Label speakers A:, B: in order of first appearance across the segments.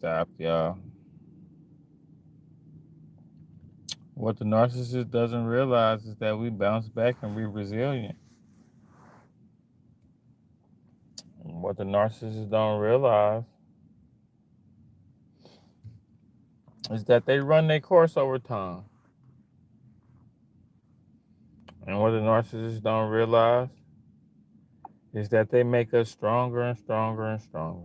A: Stop, y'all. What the narcissist doesn't realize is that we bounce back and we're resilient. What the narcissists don't realize is that they run their course over time. And what the narcissists don't realize is that they make us stronger and stronger and stronger.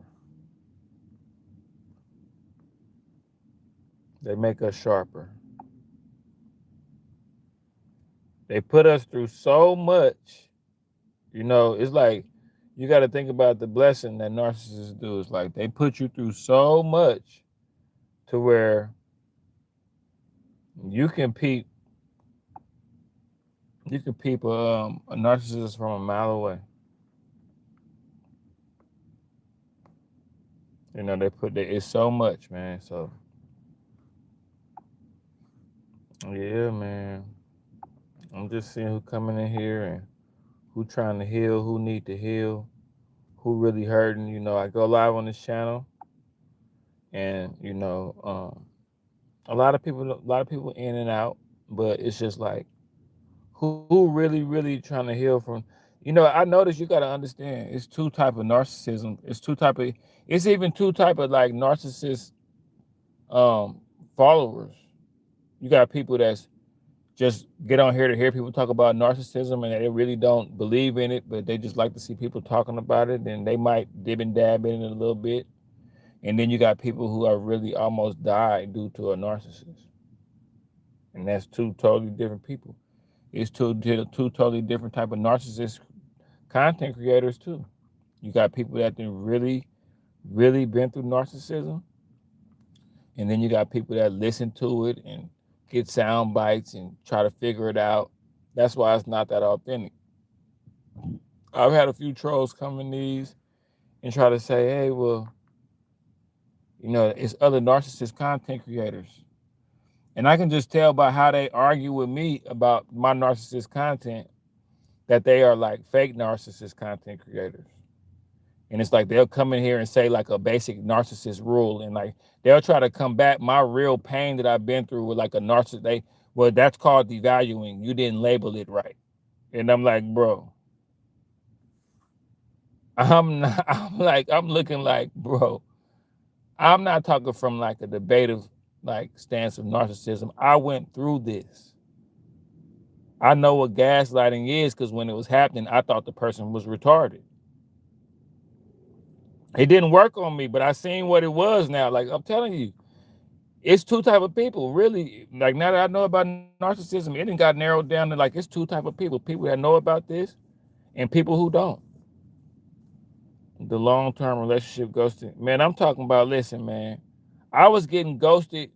A: They make us sharper. They put us through so much. It's like you got to think about the blessing that narcissists do. It's like they put you through so much to where you can peep a narcissist from a mile away. It's so much, man. So yeah, man. I'm just seeing who coming in here and who trying to heal, who need to heal, who really hurting. I go live on this channel, and a lot of people in and out, but it's just like who really, really trying to heal from. I noticed you got to understand. It's two type of narcissism. It's even two type of like narcissist um followers. You got people that's just get on here to hear people talk about narcissism and they really don't believe in it, but they just like to see people talking about it, and they might dib and dab in it a little bit. And then you got people who are really almost died due to a narcissist. And that's two totally different people. It's two totally different type of narcissist content creators too. You got people that have really, really been through narcissism, and then you got people that listen to it and get sound bites and try to figure it out. That's why it's not that authentic. I've had a few trolls come in these and try to say, hey, well, it's other narcissist content creators. And I can just tell by how they argue with me about my narcissist content that they are like fake narcissist content creators. And it's like they'll come in here and say like a basic narcissist rule, and like they'll try to combat my real pain that I've been through with like a narcissist. Well, that's called devaluing. You didn't label it right. And I'm like, bro, I'm not, I'm looking like, bro, I'm not talking from like a debative like stance of narcissism. I went through this. I know what gaslighting is because when it was happening, I thought the person was retarded. It didn't work on me, but I seen what it was now. Like I'm telling you, it's two type of people, really. Like now that I know about narcissism, it didn't got narrowed down to like it's two type of people: people that know about this, and people who don't. The long-term relationship ghosting, man. I'm talking about. Listen, man, I was getting ghosted.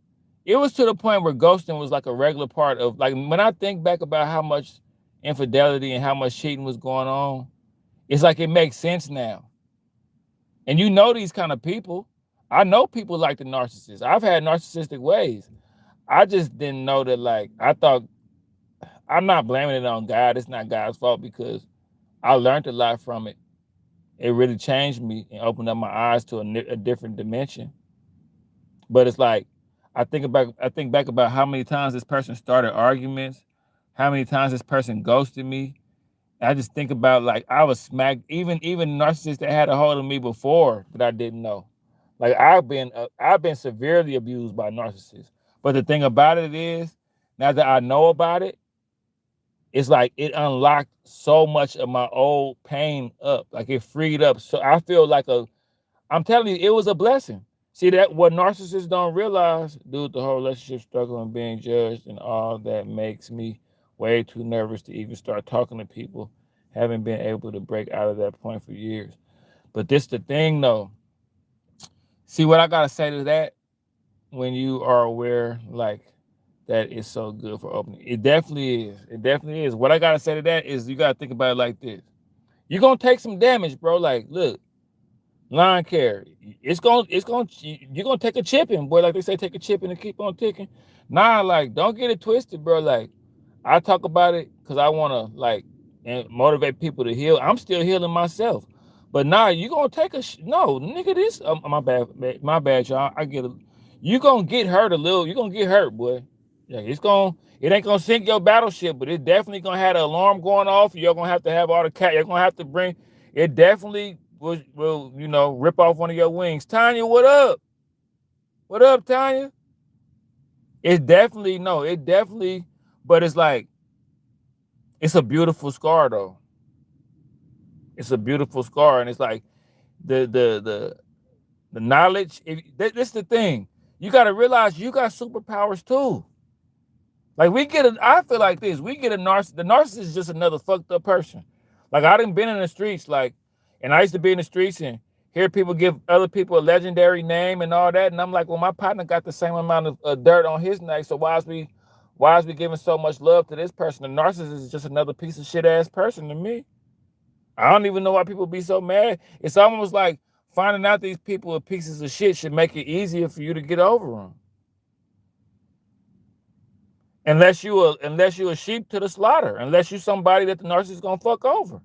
A: It was to the point where ghosting was like a regular part of like when I think back about how much infidelity and how much cheating was going on. It's like it makes sense now. And these kind of people. I know people like the narcissists. I've had narcissistic ways. I just didn't know that, like, I thought, I'm not blaming it on God. It's not God's fault because I learned a lot from it. It really changed me and opened up my eyes to a different dimension. But it's like, I think back about how many times this person started arguments, how many times this person ghosted me. I just think about like I was smacked, even narcissists that had a hold of me before that I didn't know. Like I've been severely abused by narcissists. But the thing about it is, now that I know about it, it's like it unlocked so much of my old pain up. Like it freed up. So I feel like I'm telling you, it was a blessing. See that what narcissists don't realize, dude, the whole relationship struggle and being judged and all that makes me way too nervous to even start talking to people. Haven't been able to break out of that point for years. But this the thing though. See what I gotta say to that when you are aware, like that is so good for opening. It definitely is. It definitely is. What I gotta say to that is you gotta think about it like this. You're gonna take some damage, bro. Like, look, lawn care. You're gonna take a chipping, boy. Like they say, take a chipping and keep on ticking. Nah, like, don't get it twisted, bro. Like, I talk about it because I wanna like and motivate people to heal. I'm still healing myself. But nah, you gonna take no, nigga. This my bad, y'all. I get it. You gonna get hurt a little. You gonna get hurt, boy. Yeah, it ain't gonna sink your battleship, but it definitely gonna have the alarm going off. You're gonna have to have all the cat. You're gonna have to bring. It definitely will rip off one of your wings. Tanya, what up? What up, Tanya? It definitely no. It definitely, but it's like it's a beautiful scar though. It's a beautiful scar, and it's like the knowledge. This the thing. You got to realize you got superpowers too. Like I feel like this. We get a narcissist. The narcissist is just another fucked up person. Like I done been in the streets, and I used to be in the streets and hear people give other people a legendary name and all that, and I'm like, well, my partner got the same amount of dirt on his neck, so why is we giving so much love to this person? The narcissist is just another piece of shit ass person to me. I don't even know why people be so mad. It's almost like finding out these people are pieces of shit should make it easier for you to get over them. Unless you a sheep to the slaughter. Unless you somebody that the narcissist is gonna fuck over.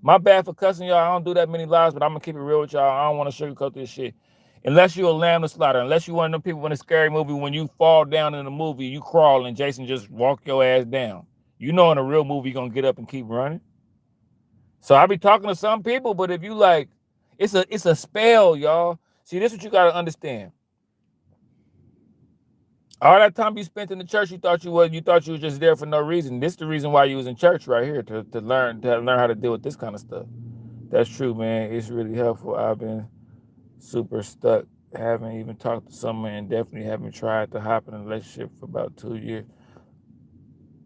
A: My bad for cussing y'all. I don't do that many lies, but I'm gonna keep it real with y'all. I don't want to sugarcoat this shit. Unless you a lamb to slaughter. Unless you one of them people in a scary movie when you fall down in the movie, you crawl and Jason just walk your ass down. You know in a real movie you're gonna get up and keep running. So I be talking to some people, but if you like, it's a spell, y'all. See, this is what you gotta understand. All that time you spent in the church, you thought you was just there for no reason. This is the reason why you was in church right here to learn how to deal with this kind of stuff. That's true, man. It's really helpful. I've been super stuck. Haven't even talked to someone and definitely haven't tried to hop in a relationship for about 2 years.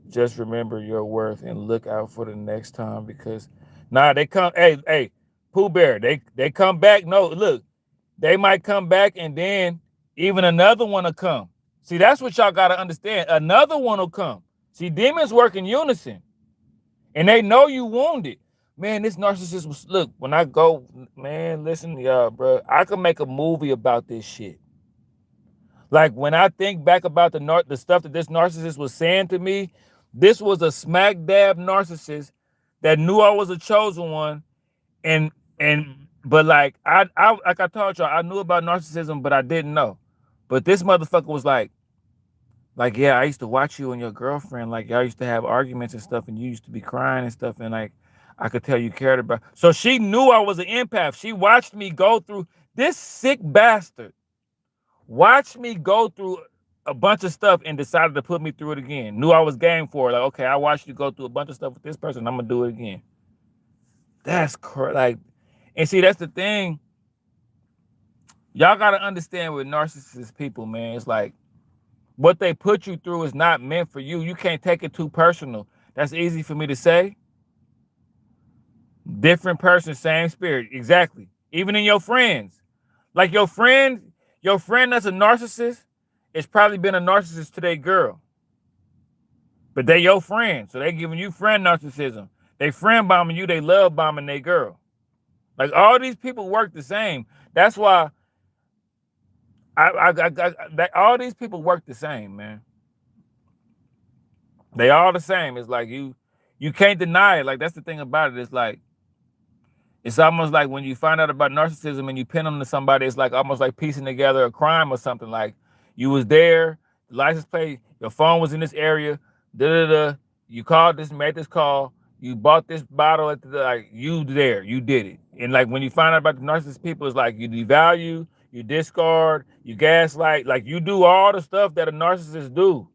A: Just remember your worth and look out for the next time because they come. Hey, Pooh Bear, they come back. No, look, they might come back and then even another one will come. See, that's what y'all got to understand. Another one will come. See, demons work in unison. And they know you wounded. Man, this narcissist was, look, when I go, man, listen to y'all, bro. I could make a movie about this shit. Like, when I think back about the stuff that this narcissist was saying to me, this was a smack dab narcissist that knew I was a chosen one. But like I told y'all, I knew about narcissism, but I didn't know. But this motherfucker was like, yeah, I used to watch you and your girlfriend. Like, y'all used to have arguments and stuff, and you used to be crying and stuff. And like, I could tell you cared about. So she knew I was an empath. She watched me go through this sick bastard. Watched me go through a bunch of stuff and decided to put me through it again. Knew I was game for it. Like, okay, I watched you go through a bunch of stuff with this person. I'm gonna do it again. That's like, and see, that's the thing. Y'all gotta understand with narcissist people, man. It's like, what they put you through is not meant for you. You can't take it too personal. That's easy for me to say. Different person, same spirit. Exactly. Even in your friends. Like your friend that's a narcissist, it's probably been a narcissist to their girl. But they your friend. So they giving you friend narcissism. They friend bombing you, they love bombing their girl. Like all these people work the same. That's why all these people work the same, man. They all the same. It's like you can't deny it. Like that's the thing about it. It's like it's almost like when you find out about narcissism and you pin them to somebody, it's like almost like piecing together a crime or something. Like you was there, the license plate, your phone was in this area, you called this, made this call, you bought this bottle at you there, you did it. And like when you find out about the narcissist people, it's like you devalue, you discard, you gaslight, like you do all the stuff that a narcissist do.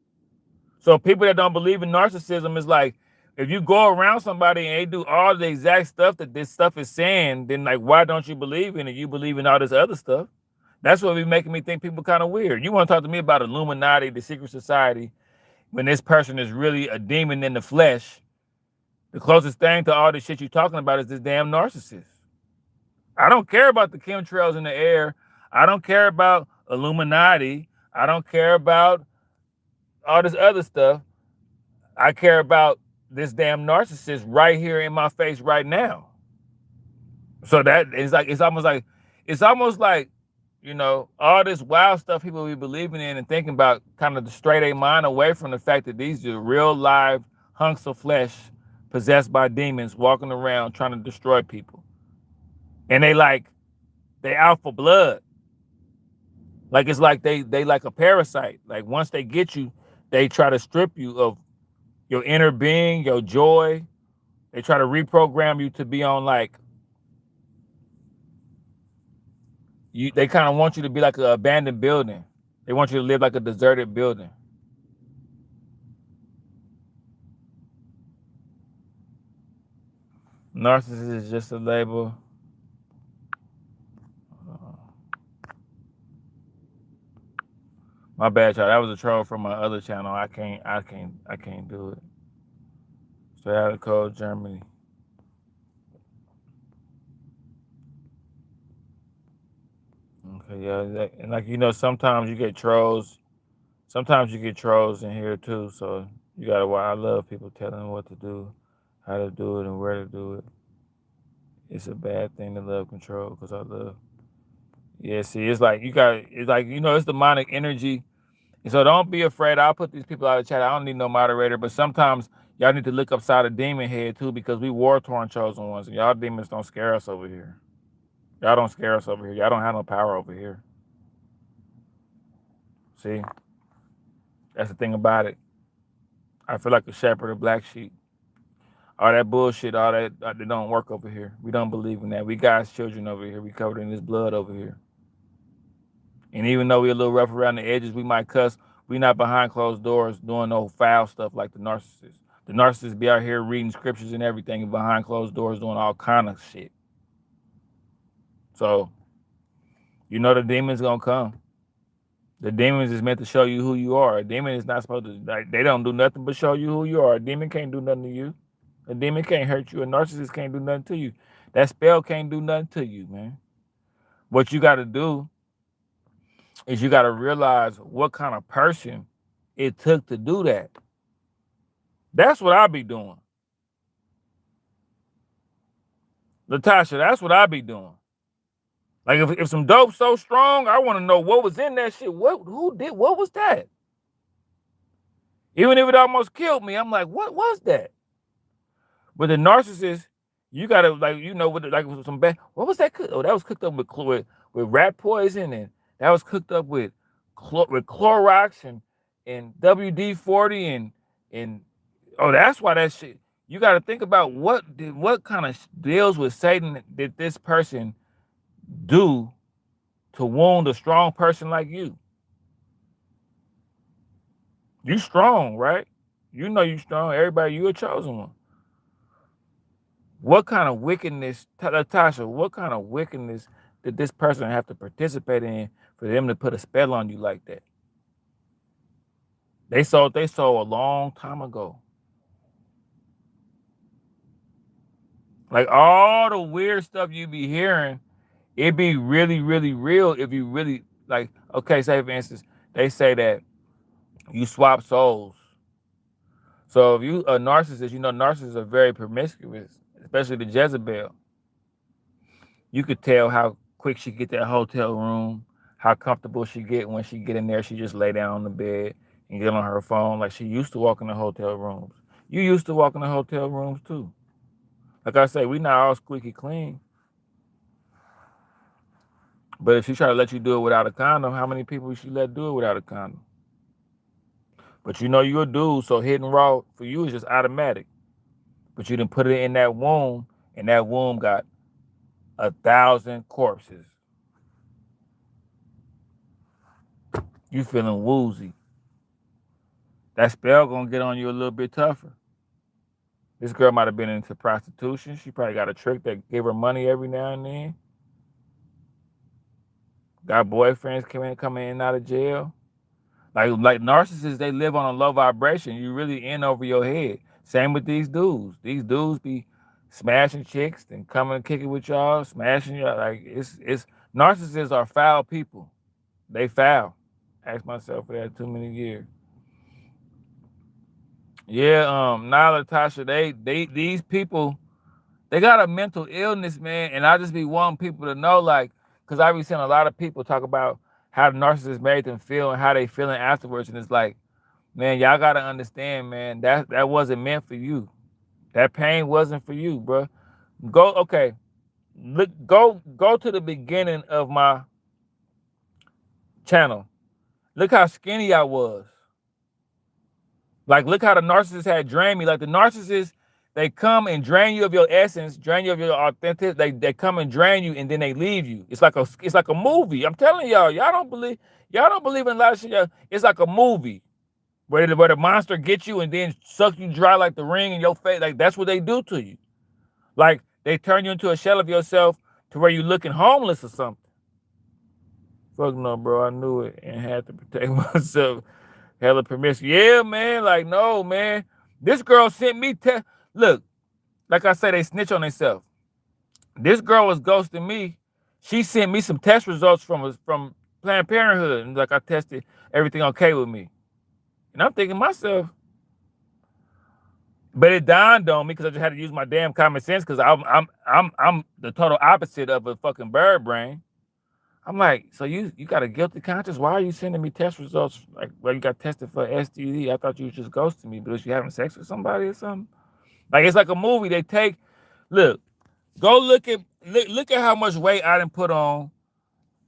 A: So people that don't believe in narcissism is like, if you go around somebody and they do all the exact stuff that this stuff is saying, then like, why don't you believe in it? You believe in all this other stuff. That's what be making me think people kind of weird. You want to talk to me about Illuminati, the secret society, when this person is really a demon in the flesh. The closest thing to all this shit you're talking about is this damn narcissist. I don't care about the chemtrails in the air. I don't care about Illuminati. I don't care about all this other stuff. I care about this damn narcissist right here in my face right now. So that it's almost like, all this wild stuff people be believing in and thinking about kind of to stray their mind away from the fact that these are real live hunks of flesh possessed by demons walking around trying to destroy people. and they out for blood. Like it's like they like a parasite. Like once they get you, they try to strip you of your inner being, your joy. They try to reprogram you to be on like you. They kind of want you to be like an abandoned building. They want you to live like a deserted building. Narcissist is just a label. My bad, y'all. That was a troll from my other channel. I can't do it. So I had to call Germany. Okay, yeah, and like sometimes you get trolls. Sometimes you get trolls in here too. So you gotta. Why I love people telling what to do, how to do it, and where to do it. It's a bad thing to love control because I love. Yeah, see, it's like you got. It's like it's demonic energy. And so don't be afraid. I'll put these people out of chat. I don't need no moderator, but sometimes y'all need to look upside a demon head too because we war torn chosen ones. And y'all demons don't scare us over here. Y'all don't scare us over here. Y'all don't have no power over here. See, that's the thing about it. I feel like a shepherd of black sheep. All that bullshit, all that they don't work over here. We don't believe in that. We God's children over here. We covered in His blood over here. And even though we're a little rough around the edges, we might cuss. We not behind closed doors doing no foul stuff like the narcissists. The narcissists be out here reading scriptures and everything, and behind closed doors doing all kind of shit. So, the demons gonna come. The demons is meant to show you who you are. A demon is not supposed to. Like, they don't do nothing but show you who you are. A demon can't do nothing to you. A demon can't hurt you. A narcissist can't do nothing to you. That spell can't do nothing to you, man. What you got to do is you got to realize what kind of person it took to do that. That's what I be doing. Latasha, that's what I be doing. Like if some dope so strong, I want to know what was in that shit. What was that? Even if it almost killed me, I'm like, what was that? But the narcissist, you gotta with some bad. What was that? Oh, that was cooked up with rat poison, and that was cooked up with Clorox and WD-40 and oh, that's why that shit. You got to think about what kind of deals with Satan did this person do to wound a strong person like you? You strong, right? You strong. Everybody, you a chosen one. What kind of wickedness, Tasha, what kind of wickedness did this person have to participate in for them to put a spell on you like that? They sold a long time ago. Like all the weird stuff you be hearing, it be really, really real if you really okay, say for instance, they say that you swap souls. So if you a narcissist, narcissists are very promiscuous, especially the Jezebel. You could tell how quick she get that hotel room, how comfortable she get when she get in there. She just lay down on the bed and get on her phone like she used to walk in the hotel rooms. You used to walk in the hotel rooms too. Like I say, we not all squeaky clean. But if she try to let you do it without a condom, how many people she let do it without a condom? But you're a dude, so hitting raw for you is just automatic. But you didn't put it in that womb, and that womb got 1,000 corpses. You feeling woozy. That spell gonna get on you a little bit tougher. This girl might have been into prostitution. She probably got a trick that gave her money every now and then. Got boyfriends coming in and out of jail. Like narcissists, they live on a low vibration. You really in over your head. Same with these dudes. These dudes be smashing chicks and coming and kicking with y'all, smashing y'all. Like it's narcissists are foul people. They foul. Ask myself for that too many years. Yeah, Nyla, Tasha, these people, they got a mental illness, man. And I just be wanting people to know, because I be seeing a lot of people talk about how the narcissist made them feel and how they feeling afterwards. And it's like, man, y'all gotta understand, man, that wasn't meant for you. That pain wasn't for you, bro. Okay. Look, go to the beginning of my channel. Look how skinny I was. Like, look how the narcissist had drained me. Like, the narcissist, they come and drain you of your essence, drain you of your authentic. They come and drain you, and then they leave you. It's like a movie. I'm telling y'all don't believe in a lot of shit. It's like a movie where the monster gets you and then suck you dry like the ring in your face. Like, that's what they do to you. Like, they turn you into a shell of yourself to where you looking homeless or something. Fuck no, bro. I knew it and had to protect myself. Hella permission. Yeah, man. Like, no, man. This girl sent me look, like I said, they snitch on themselves. This girl was ghosting me. She sent me some test results from Planned Parenthood, and like I tested everything okay with me. And I'm thinking to myself, but it dawned on me because I just had to use my damn common sense because I'm the total opposite of a fucking bird brain. I'm like, so you got a guilty conscience? Why are you sending me test results? Like, well, you got tested for STD. I thought you was just ghosting me, but was you having sex with somebody or something? Like, it's like a movie. They take, look, go look at how much weight I didn't put on.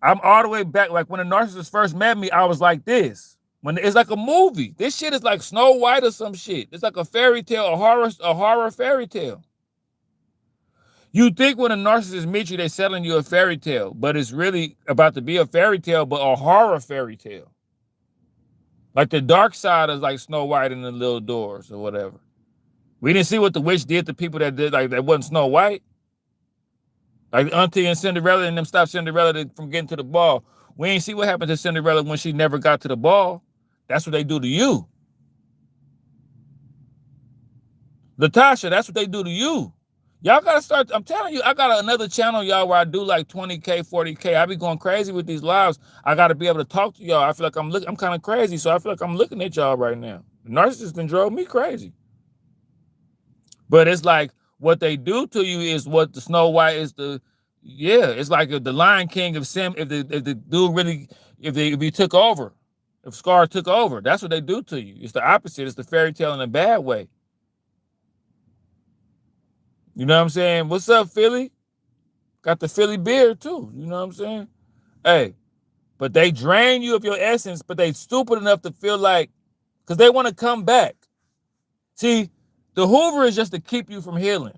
A: I'm all the way back. Like, when a narcissist first met me, I was like this. When it's like a movie. This shit is like Snow White or some shit. It's like a fairy tale, a horror fairy tale. You think when a narcissist meets you, they're selling you a fairy tale, but it's really about to be a fairy tale, but a horror fairy tale. Like, the dark side is like Snow White and the Little Doors or whatever. We didn't see what the witch did to people that did, like, that wasn't Snow White. Like Auntie and Cinderella and them stopped Cinderella from getting to the ball. We ain't see what happened to Cinderella when she never got to the ball. That's what they do to you. Latasha, that's what they do to you. Y'all gotta start. I'm telling you, I got another channel, y'all, where I do like 20K, 40K. I be going crazy with these lives. I gotta be able to talk to y'all. I feel like I'm kind of crazy, so I feel like I'm looking at y'all right now. The narcissist done drove me crazy. But it's like what they do to you is what the Snow White is it's like the Lion King of Sim. If the dude really, if he took over, if Scar took over, that's what they do to you. It's the opposite. It's the fairy tale in a bad way. You know what I'm saying? What's up, Philly? Got the Philly beer too. You know what I'm saying? Hey, but they drain you of your essence, but they stupid enough to feel like, because they want to come back. See, the Hoover is just to keep you from healing.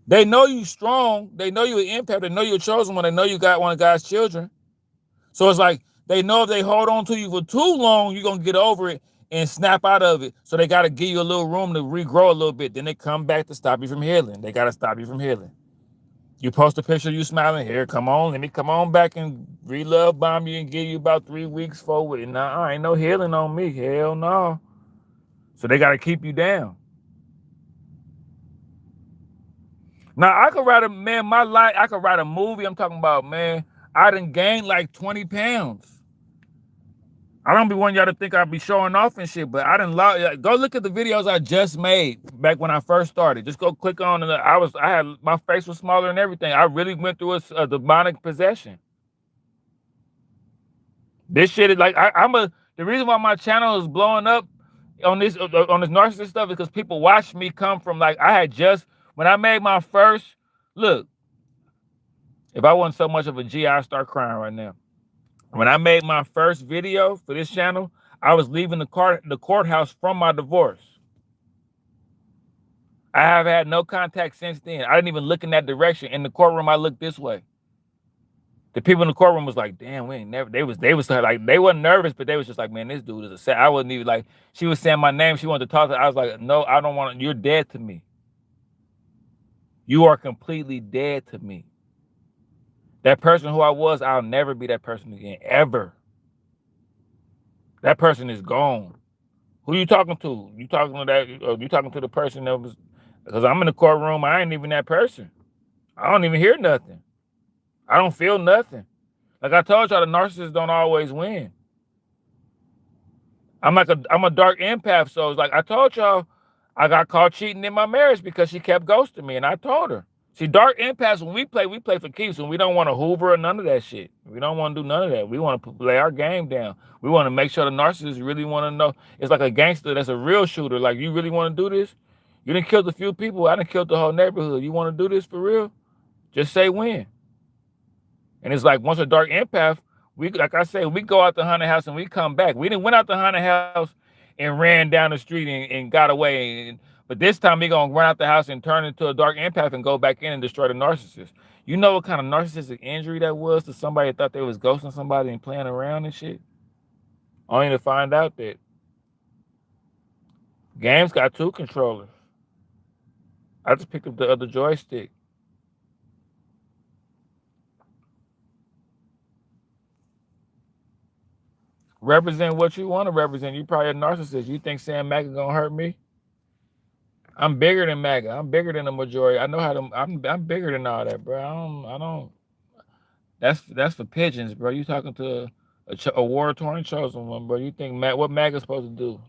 A: They know you strong. They know you're an empath. They know you're a chosen one. They know you got one of God's children. So it's like they know if they hold on to you for too long, you're going to get over it and snap out of it. So they got to give you a little room to regrow a little bit. Then they come back to stop you from healing. They got to stop you from healing. You post a picture of you smiling here. Come on, let me come on back and re-love bomb you and give you about 3 weeks forward. And nah, ain't no healing on me. Hell no. So they got to keep you down. Now, I could write I could write a movie. I'm talking about, man, I done gained like 20 pounds. I don't be wanting y'all to think I'd be showing off and shit, but I didn't go look at the videos I just made back when I first started. Just go click on it. My face was smaller and everything. I really went through a demonic possession. This shit is like, the reason why my channel is blowing up on this narcissist stuff is because people watch me come from, like, when I made my first, look, if I wasn't so much of a G, I'd start crying right now. When I made my first video for this channel, I was leaving the courthouse from my divorce. I have had no contact since then. I didn't even look in that direction. In the courtroom, I looked this way. The people in the courtroom was like, damn, we ain't never, they was like, they wasn't nervous, but they was just like, man, this dude is a sad. I wasn't even like, she was saying my name. She wanted to talk to her. I was like, no, I don't want to, you're dead to me. You are completely dead to me. That person who I was, I'll never be that person again, ever. That person is gone. Who you talking to? You talking to the person that was, because I'm in the courtroom, I ain't even that person. I don't even hear nothing. I don't feel nothing. Like I told y'all, the narcissists don't always win. I'm a dark empath, so it's like I told y'all, I got caught cheating in my marriage because she kept ghosting me, and I told her. See, dark empaths, when we play for keeps, and we don't want to hoover or none of that shit. We don't want to do none of that. We want to lay our game down. We want to make sure the narcissists really want to know. It's like a gangster that's a real shooter. Like, you really want to do this? You done killed a few people. I done killed the whole neighborhood. You want to do this for real? Just say when. And it's like once a dark empath, we like I say, we go out the haunted house and we come back. We didn't went out the haunted house and ran down the street and got away. But this time we gonna run out the house and turn into a dark empath and go back in and destroy the narcissist. You know what kind of narcissistic injury that was to somebody that thought they was ghosting somebody and playing around and shit? Only to find out that game's got 2 controllers. I just picked up the other joystick. Represent what you want to represent. You probably a narcissist. You think Sam MAGA gonna hurt me? I'm bigger than MAGA. I'm bigger than the majority. I know how to. I'm bigger than all that, bro. I don't. That's for pigeons, bro. You talking to a war-torn chosen one, bro. You think what MAGA's supposed to do?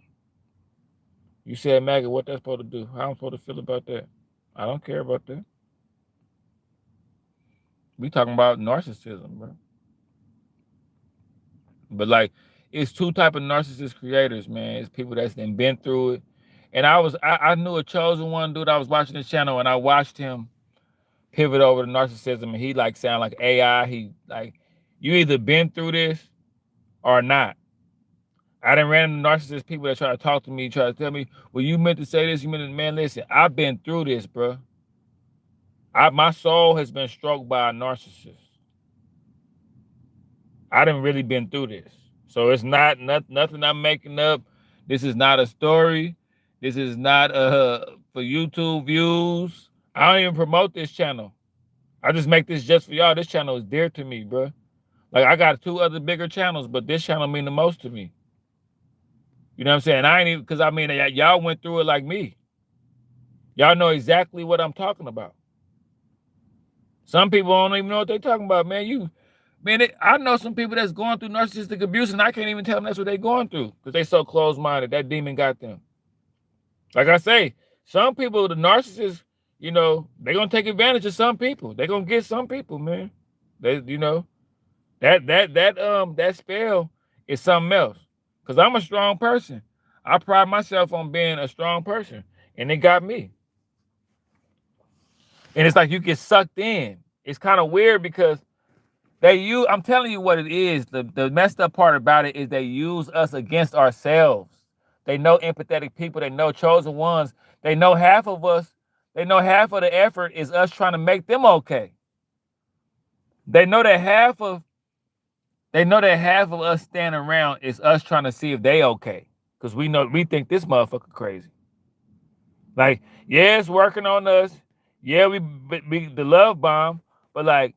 A: You said MAGA, what that's supposed to do? How I'm supposed to feel about that? I don't care about that. We talking about narcissism, bro. But like, it's 2 type of narcissist creators, man. It's people that's been through it. And I knew a chosen one dude. I was watching this channel and I watched him pivot over to narcissism, and he like sound like AI. He like, you either been through this or not. I done ran into narcissist people that try to talk to me, try to tell me, well, you meant to say this, you meant to, man, listen, I've been through this, bro. My soul has been stroked by a narcissist. I done really been through this. So it's nothing I'm making up. This is not a story. This is not for YouTube views. I don't even promote this channel. I just make this just for y'all. This channel is dear to me, bro. Like, I got 2 other bigger channels, but this channel mean the most to me. You know what I'm saying? I ain't even, because I mean, y'all went through it like me. Y'all know exactly what I'm talking about. Some people don't even know what they're talking about, man. I know some people that's going through narcissistic abuse, and I can't even tell them that's what they're going through because they so closed-minded. That demon got them. Like I say, some people, the narcissists, you know, they're gonna take advantage of some people. They're gonna get some people, man. They, you know, that spell is something else. Cause I'm a strong person. I pride myself on being a strong person, and it got me. And it's like you get sucked in. It's kind of weird because I'm telling you what it is. The messed up part about it is they use us against ourselves. They know empathetic people. They know chosen ones. They know half of us. They know half of the effort is us trying to make them okay. They know that half of us standing around is us trying to see if they okay. Because we think this motherfucker crazy. Like, yeah, it's working on us. Yeah, we the love bomb, but like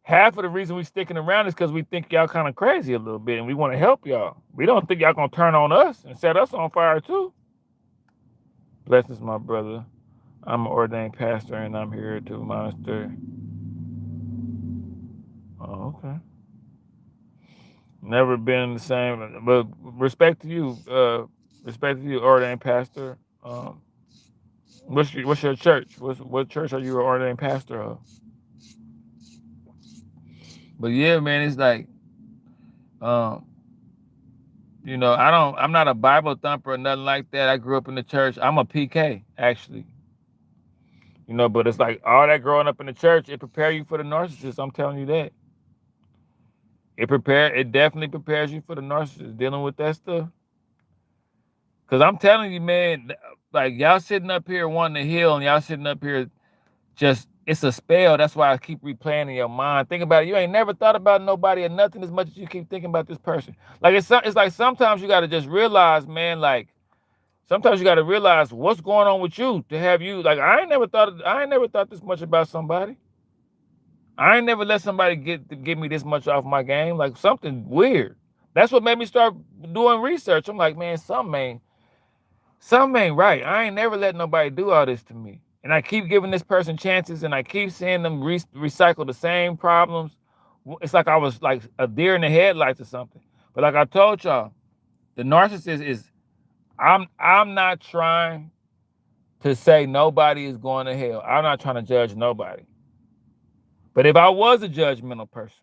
A: half of the reason we sticking around is because we think y'all kind of crazy a little bit and we want to help y'all. We don't think y'all gonna turn on us and set us on fire too. Blessings, my brother. I'm an ordained pastor and I'm here to monitor. Oh, okay. Never been the same, but respect to you, ordained pastor. What's your church? What church are you an ordained pastor of? But yeah, man, it's like, you know, I'm not a Bible thumper or nothing like that. I grew up in the church. I'm a PK, actually. You know, but it's like all that growing up in the church, it prepares you for the narcissist. I'm telling you that. It definitely prepares you for the narcissist dealing with that stuff. Cause I'm telling you, man, like y'all sitting up here wanting to heal and y'all sitting up here it's a spell. That's why I keep replaying in your mind. Think about it. You ain't never thought about nobody or nothing as much as you keep thinking about this person. Like it's like sometimes you got to just realize, man, like sometimes you got to realize what's going on with you to have you. Like I ain't never thought this much about somebody. I ain't never let somebody get me this much off my game. Like something weird. That's what made me start doing research. I'm like, man, something ain't right. I ain't never let nobody do all this to me. And I keep giving this person chances and I keep seeing them recycle the same problems. It's like I was like a deer in the headlights or something. But like I told y'all, the narcissist is, I'm not trying to say nobody is going to hell. I'm not trying to judge nobody. But if I was a judgmental person,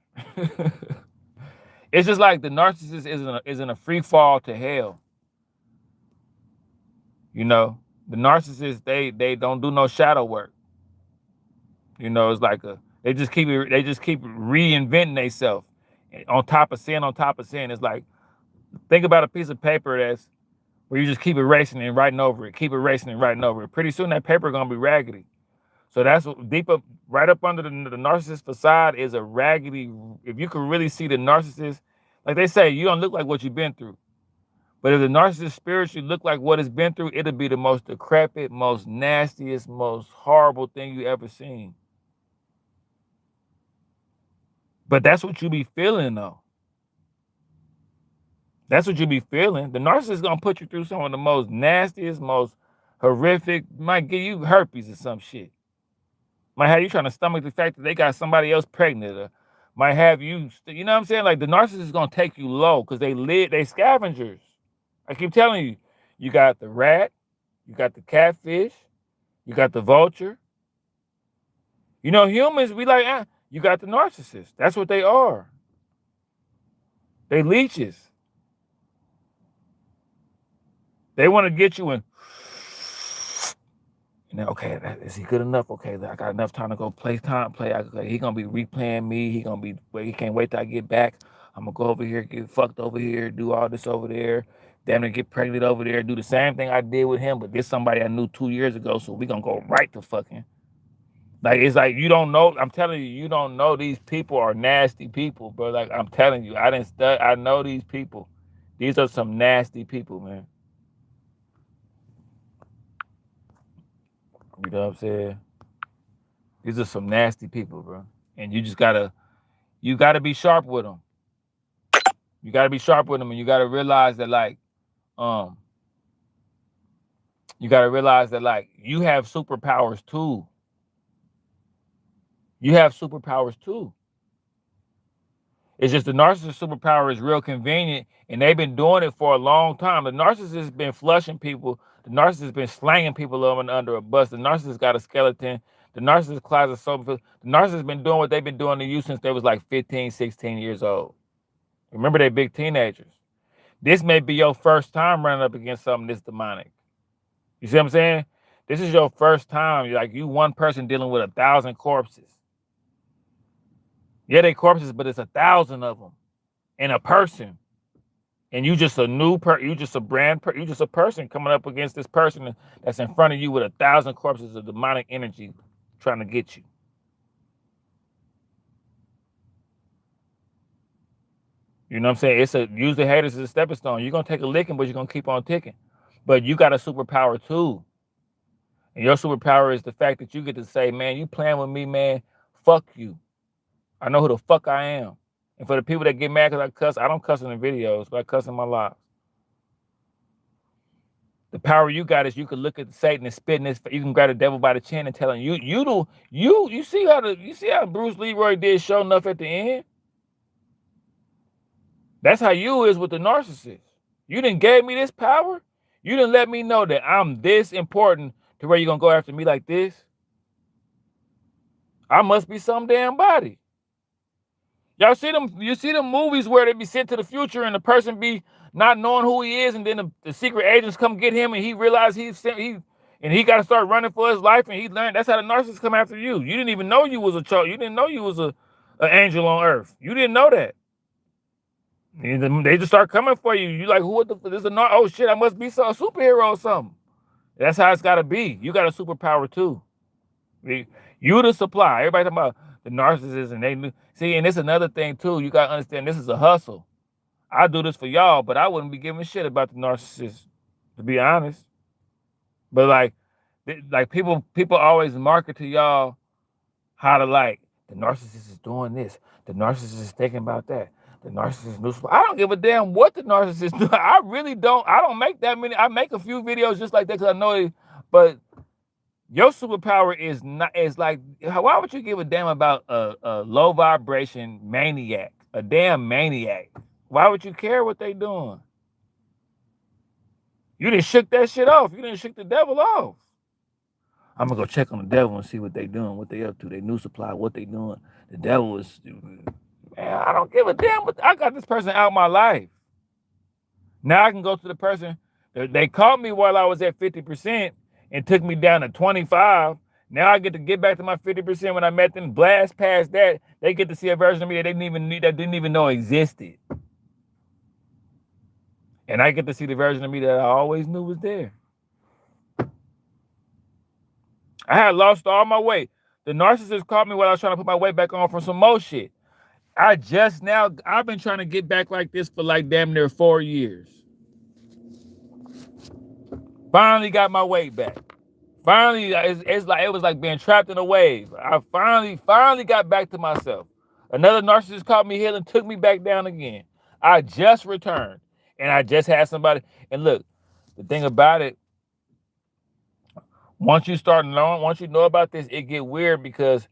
A: it's just like the narcissist isn't a free fall to hell. You know, the narcissists, they don't do no shadow work. You know, it's like they just keep reinventing themselves on top of sin, on top of sin. It's like, think about a piece of paper that's where you just keep erasing and writing over it, keep erasing and writing over it. Pretty soon that paper gonna be raggedy. So that's what deep up, right up under the narcissist facade is a raggedy. If you can really see the narcissist, like they say, you don't look like what you've been through. But if the narcissist spiritually look like what it's been through, it'll be the most decrepit, most nastiest, most horrible thing you ever seen. But that's what you be feeling though. That's what you be feeling. The narcissist is gonna put you through some of the most nastiest, most horrific, might give you herpes or some shit. Might have you trying to stomach the fact that they got somebody else pregnant, or might have you, you know what I'm saying? Like the narcissist is gonna take you low because they scavengers. I keep telling you, you got the rat, you got the catfish, you got the vulture. You know, humans, we like, you got the narcissist. That's what they are. They leeches. They want to get you in. Okay, is he good enough? Okay, I got enough time to go play. He gonna be replaying me. He can't wait till I get back. I'm gonna go over here, get fucked over here, do all this over there, damn near get pregnant over there, do the same thing I did with him, but this somebody I knew 2 years ago, so we gonna go right to fucking. Like, it's like, you don't know. I'm telling you, you don't know these people are nasty people, bro. Like, I'm telling you, I know these people. These are some nasty people, man. You know what I'm saying? These are some nasty people, bro. And you gotta be sharp with them. You gotta be sharp with them, and you gotta realize that, like, you have superpowers too. You have superpowers too. It's just the narcissist superpower is real convenient, and they've been doing it for a long time. The narcissist has been flushing people. The narcissist has been slanging people under a bus. The narcissist got a skeleton. The narcissist closet so. The narcissist has been doing what they've been doing to you since they was like 15, 16 years old. Remember, they big teenagers. This may be your first time running up against something this demonic. You see what I'm saying? This is your first time. Like, you one person dealing with 1,000 corpses. Yeah, they corpses, but it's 1,000 of them in a person. And you just a new you just a you just a person coming up against this person that's in front of you with 1,000 corpses of demonic energy trying to get you. You know what I'm saying? Use the haters as a stepping stone. You're gonna take a licking, but you're gonna keep on ticking. But you got a superpower too. And your superpower is the fact that you get to say, man, you playing with me, man, fuck you. I know who the fuck I am. And for the people that get mad because I cuss, I don't cuss in the videos, but I cuss in my lives. The power you got is you can look at Satan and spit in his face. You can grab the devil by the chin and tell him, you see how Bruce Leroy did show enough at the end? That's how you is with the narcissist. You didn't gave me this power. You didn't let me know that I'm this important to where you're gonna go after me like this. I must be some damn body. Y'all see them? You see them movies where they be sent to the future and the person be not knowing who he is, and then the secret agents come get him, and he realized he got to start running for his life, and he learned. That's how the narcissists come after you. You didn't even know you was a child. You didn't know you was an angel on earth. You didn't know that. They just start coming for you. You like, who? This is a oh shit! I must be a superhero or something. That's how it's got to be. You got a superpower too. You the supply. Everybody talking about the narcissists, and they see, and it's another thing too. You gotta understand, this is a hustle. I do this for y'all, but I wouldn't be giving a shit about the narcissist, to be honest. But like people always market to y'all how to, like, the narcissist is doing this, the narcissist is thinking about that, the narcissist knows. I don't give a damn what the narcissist do. I really don't. I don't make that many. I make a few videos just like that because I know it, but your superpower is like, why would you give a damn about a low vibration maniac, a damn maniac? Why would you care what they doing? You didn't shook that shit off. You didn't shook the devil off. I'm gonna go check on the devil and see what they doing, what they up to, their new supply, what they doing. The devil is, man, I don't give a damn. But I got this person out of my life. Now I can go to the person. They caught me while I was at 50% and took me down to 25. Now I get to get back to my 50% when I met them. Blast past that, they get to see a version of me that they didn't even know existed. And I get to see the version of me that I always knew was there. I had lost all my weight. The narcissist caught me while I was trying to put my weight back on from some more shit. I've been trying to get back like this for like damn near 4 years. Finally got my weight back. Finally, it's like it was like being trapped in a wave. I finally got back to myself. Another narcissist caught me healing, took me back down again. I just returned, and I just had somebody. And look, the thing about it, once you know about this, it get weird because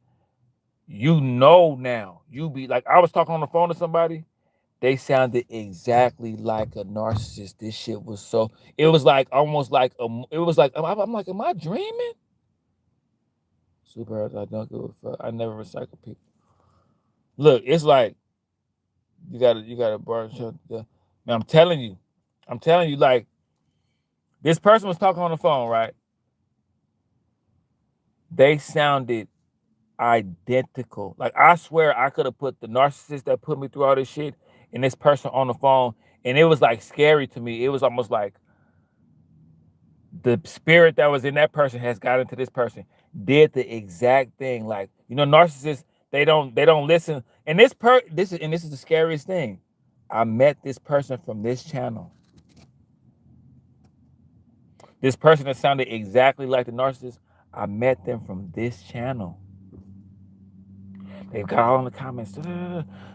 A: you know now. You be like, I was talking on the phone to somebody. They sounded exactly like a narcissist. This shit was so. It was like almost like it was like I'm like, am I dreaming? Super. I don't give a fuck. I never recycle people. Look, it's like you gotta burn. Man, I'm telling you, like this person was talking on the phone, right? They sounded identical. Like I swear I could have put the narcissist that put me through all this shit and this person on the phone, and it was like scary to me. It was almost like the spirit that was in that person has got into this person, did the exact thing. Like, narcissists, they don't listen. And this is the scariest thing. I met this person from this channel. This person that sounded exactly like the narcissist, I met them from this channel. They've got all in the comments,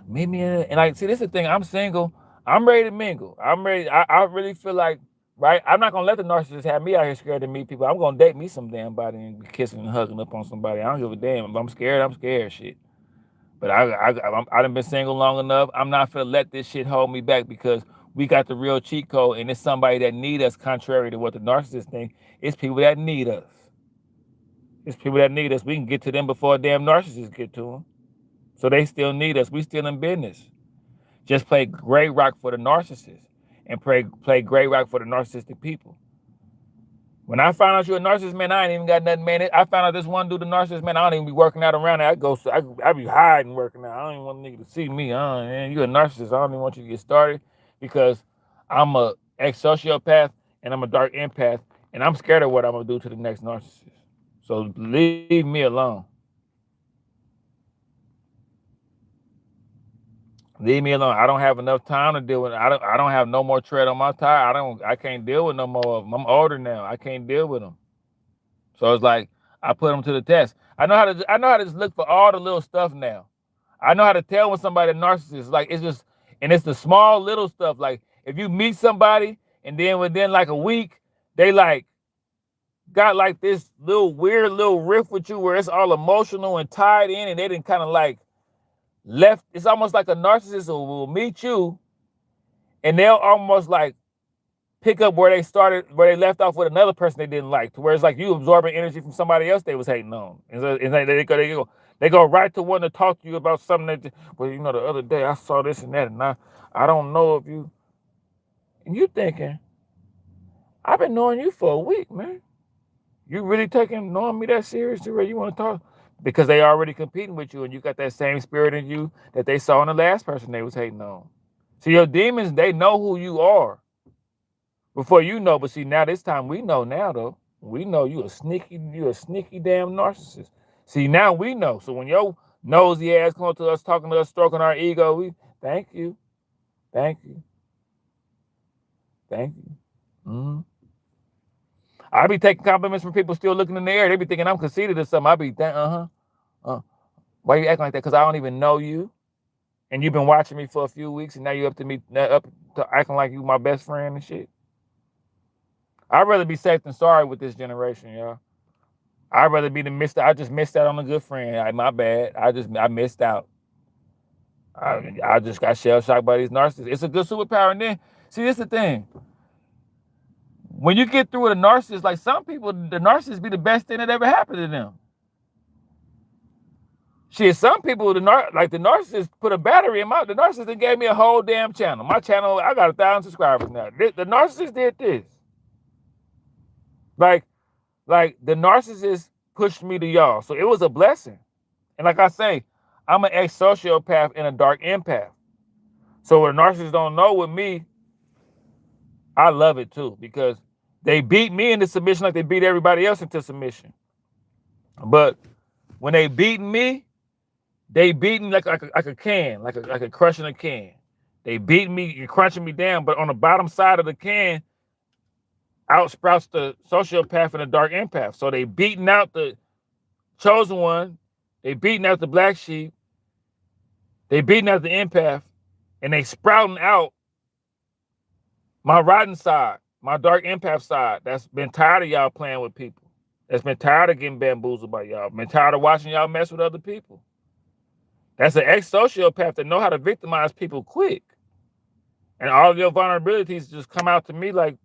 A: meet me in, and like, see, this is the thing. I'm single. I'm ready to mingle. I'm ready. I really feel like, right? I'm not gonna let the narcissist have me out here scared to meet people. I'm gonna date me some damn body and be kissing and hugging up on somebody. I don't give a damn. If I'm scared, shit. But I done been single long enough. I'm not gonna let this shit hold me back because we got the real cheat code, and it's somebody that need us, contrary to what the narcissist think. It's people that need us. It's people that need us. We can get to them before damn narcissists get to them. So they still need us. We still in business. Just play gray rock for the narcissist and play gray rock for the narcissistic people. When I found out you're a narcissist, man, I ain't even got nothing, man. I found out this one dude, the narcissist, man, I don't even be working out around there. I be hiding working out. I don't even want nigga to see me. Man, you're a narcissist. I don't even want you to get started because I'm a ex-sociopath and I'm a dark empath, and I'm scared of what I'm going to do to the next narcissist. So leave me alone. Leave me alone. I don't have enough time to deal with it. I don't have no more tread on my tire. I can't deal with no more of them. I'm older now. I can't deal with them. So it's like I put them to the test. I know how to just look for all the little stuff now. I know how to tell when somebody a narcissist. Like it's the small little stuff. Like if you meet somebody and then within like a week, they like got like this little weird little riff with you where it's all emotional and tied in, and they didn't kind of like left. It's almost like a narcissist will meet you and they'll almost like pick up where they left off with another person they didn't like, to where it's like you absorbing energy from somebody else they was hating on. And so they go right to want to talk to you about something that, well, the other day I saw this and that, and I don't know if you, and you thinking, I've been knowing you for a week, man. You really knowing me that serious to where you want to talk? Because they already competing with you, and you got that same spirit in you that they saw in the last person they was hating on. See, your demons, they know who you are before you know. But see, now this time we know now, though. We know you a sneaky damn narcissist. See, now we know. So when your nosy ass come to us, talking to us, stroking our ego, we thank you. Mm-hmm. I be taking compliments from people still looking in the air. They be thinking I'm conceited or something. I be why you acting like that? Because I don't even know you, and you've been watching me for a few weeks, and now you up to acting like you my best friend and shit. I'd rather be safe than sorry with this generation, y'all. I'd rather be I just missed out on a good friend. My bad. I missed out. I just got shell shocked by these narcissists. It's a good superpower. And then, see, this is the thing. When you get through with a narcissist, like some people, the narcissist be the best thing that ever happened to them. Shit, some people, the narcissist put a battery in the narcissist gave me a whole damn channel. My channel, I got 1,000 subscribers now. The narcissist did this. Like the narcissist pushed me to y'all. So it was a blessing. And like I say, I'm an ex-sociopath and a dark empath. So what a narcissist don't know with me, I love it too, because they beat me into submission like they beat everybody else into submission. But when they beat me, they beat me like a can, like a crushing a can. They beat me, you're crunching me down, but on the bottom side of the can, out sprouts the sociopath and the dark empath. So they beating out the chosen one, they beating out the black sheep, they beating out the empath, and they sprouting out my rotten side, my dark empath side. That's been tired of y'all playing with people. That's been tired of getting bamboozled by y'all. Been tired of watching y'all mess with other people. That's an ex-sociopath that know how to victimize people quick. And all of your vulnerabilities just come out to me like,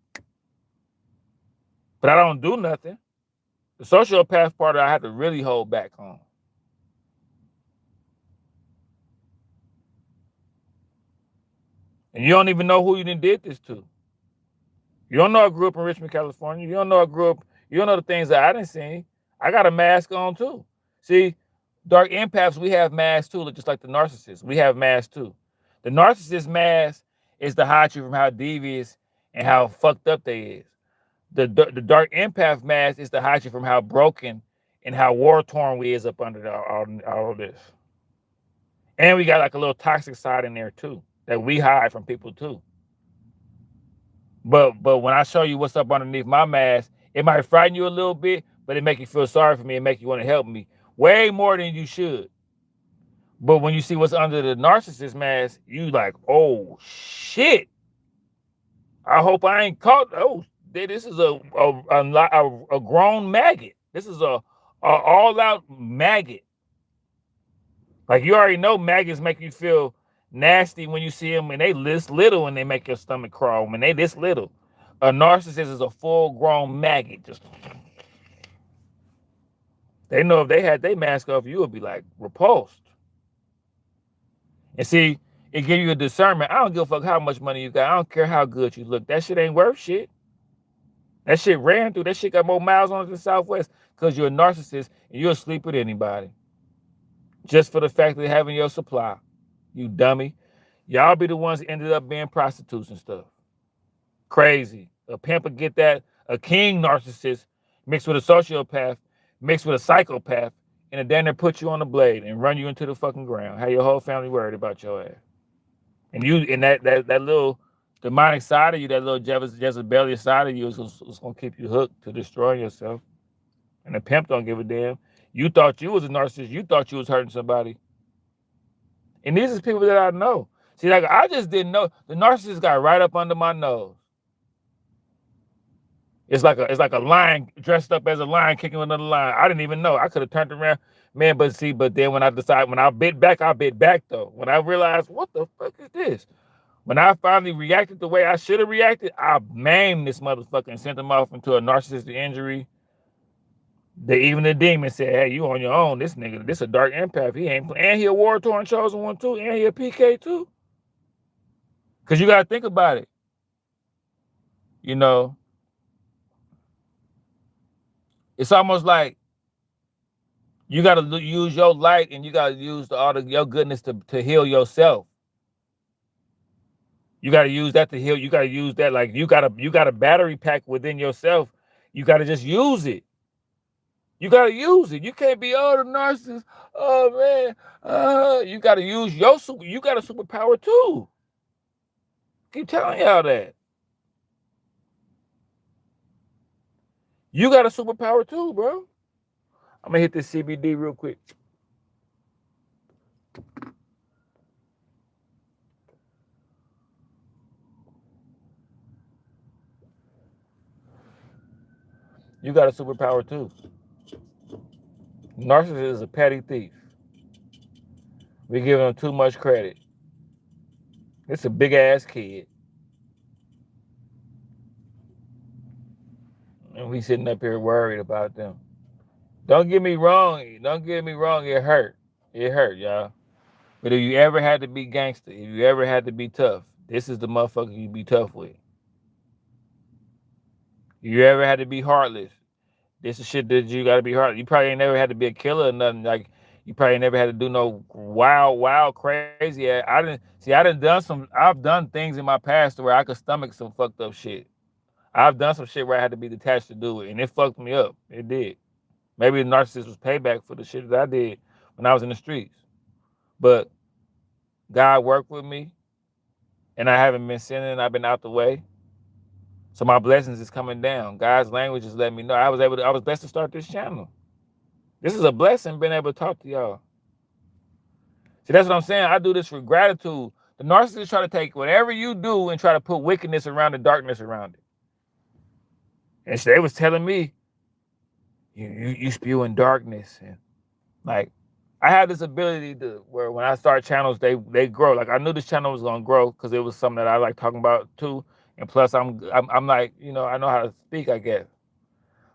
A: but I don't do nothing. The sociopath part I have to really hold back on. And you don't even know who you did this to. You don't know I grew up in Richmond, California. You don't know you don't know the things that I didn't see. I got a mask on too. See, dark empaths, we have masks too, just like the narcissists. We have masks too. The narcissist mask is to hide you from how devious and how fucked up they is. The dark empath mask is to hide you from how broken and how war-torn we is up under all of this. And we got like a little toxic side in there too that we hide from people too. But when I show you what's up underneath my mask, it might frighten you a little bit, but it make you feel sorry for me and make you want to help me way more than you should. But when you see what's under the narcissist mask, you like, oh shit. I hope I ain't caught. Oh, this is a grown maggot. This is a all out maggot. Like you already know maggots make you feel nasty when you see them, and they this little and they make your stomach crawl when they this little. A narcissist is a full grown maggot. Just they know if they had their mask off, you would be like repulsed. And see, it give you a discernment. I don't give a fuck how much money you got. I don't care how good you look. That shit ain't worth shit. That shit ran through. That shit got more miles on it than Southwest because you're a narcissist and you'll sleep with anybody. Just for the fact of having your supply. You dummy. Y'all be the ones that ended up being prostitutes and stuff. Crazy. A pimp would get that. A king narcissist mixed with a sociopath, mixed with a psychopath, and then they put you on the blade and run you into the fucking ground. Have your whole family worried about your ass. And you, and that little demonic side of you, that little Jezebelian side of you is going to keep you hooked to destroying yourself. And the pimp don't give a damn. You thought you was a narcissist. You thought you was hurting somebody. And these are people that I know. See, like I just didn't know. The narcissist got right up under my nose. It's like a lion dressed up as a lion kicking another lion. I didn't even know. I could have turned around, man. But then when I bit back though. When I realized what the fuck is this? When I finally reacted the way I should have reacted, I maimed this motherfucker and sent him off into a narcissistic injury. Even the demon said, "Hey, you on your own. This nigga, this a dark empath. He ain't, and he a war-torn chosen one too, and he a PK too." Cause you gotta think about it. You know, it's almost like you gotta use your light and you gotta use your goodness to heal yourself. You gotta use that to heal. You gotta use that like you got a battery pack within yourself. You gotta just use it. You gotta use it. You can't be the narcissist. Oh man, you gotta use your super. You got a superpower too. Keep telling y'all that. You got a superpower too, bro. I'm gonna hit this CBD real quick. You got a superpower too. Narcissist is a petty thief. We give him too much credit. It's a big ass kid. And we sitting up here worried about them. Don't get me wrong. It hurt. It hurt, y'all. But if you ever had to be gangster, if you ever had to be tough, this is the motherfucker you be tough with. If you ever had to be heartless, This is shit that you gotta be hard. You probably ain't never had to be a killer or nothing. Like you probably never had to do no wild, crazy. I done done some. I've done things in my past where I could stomach some fucked up shit. I've done some shit where I had to be detached to do it, and it fucked me up. It did. Maybe the narcissist was payback for the shit that I did when I was in the streets. But God worked with me, and I haven't been sinning. I've been out the way, so my blessings is coming down. God's language is letting me know I was blessed to start this channel. This is a blessing being able to talk to y'all. See, that's what I'm saying. I do this for gratitude. The narcissists try to take whatever you do and try to put wickedness around the darkness around it. And so they was telling me, you spewing darkness. And like, I have this ability to where when I start channels, they grow. Like I knew this channel was gonna grow because it was something that I like talking about too. And plus I'm like, I know how to speak, I guess.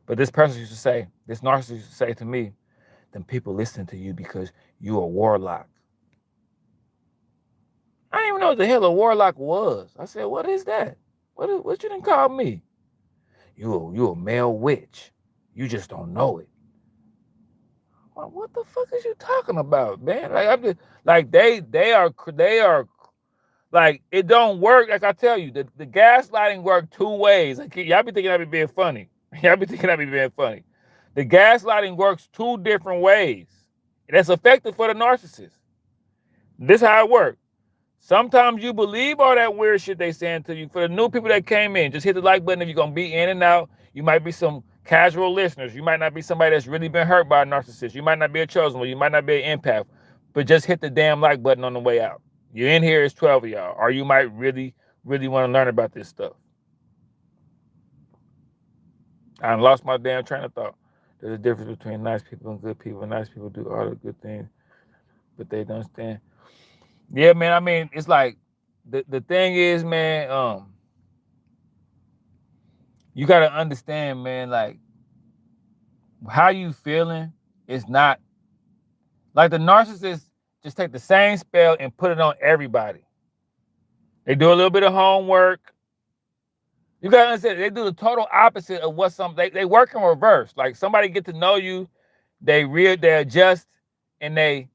A: But this person used to say, this narcissist used to say to me, them people listen to you because you a warlock. I didn't even know what the hell a warlock was. I said, what is that? What you done call me? You a male witch. You just don't know it. Well, what the fuck is you talking about, man? Like I'm just like they are like it don't work. Like I tell you, the gaslighting work two ways. Like y'all be thinking I be being funny. Y'all be thinking I be being funny. The gaslighting works two different ways. And that's effective for the narcissist. This is how it works. Sometimes you believe all that weird shit they saying to you. For the new people that came in, just hit the like button if you're going to be in and out. You might be some casual listeners. You might not be somebody that's really been hurt by a narcissist. You might not be a chosen one. You might not be an empath. But just hit the damn like button on the way out. You're in here, it's 12 of y'all. Or you might really, really want to learn about this stuff. I lost my damn train of thought. There's a difference between nice people and good people. Nice people do all the good things, but they don't stand. Yeah, man. I mean, it's like the thing is, man. You gotta understand, man. Like how you feeling is not like the narcissist just take the same spell and put it on everybody. They do a little bit of homework. You gotta understand, they do the total opposite of what they work in reverse. Like somebody get to know you, they adjust, and they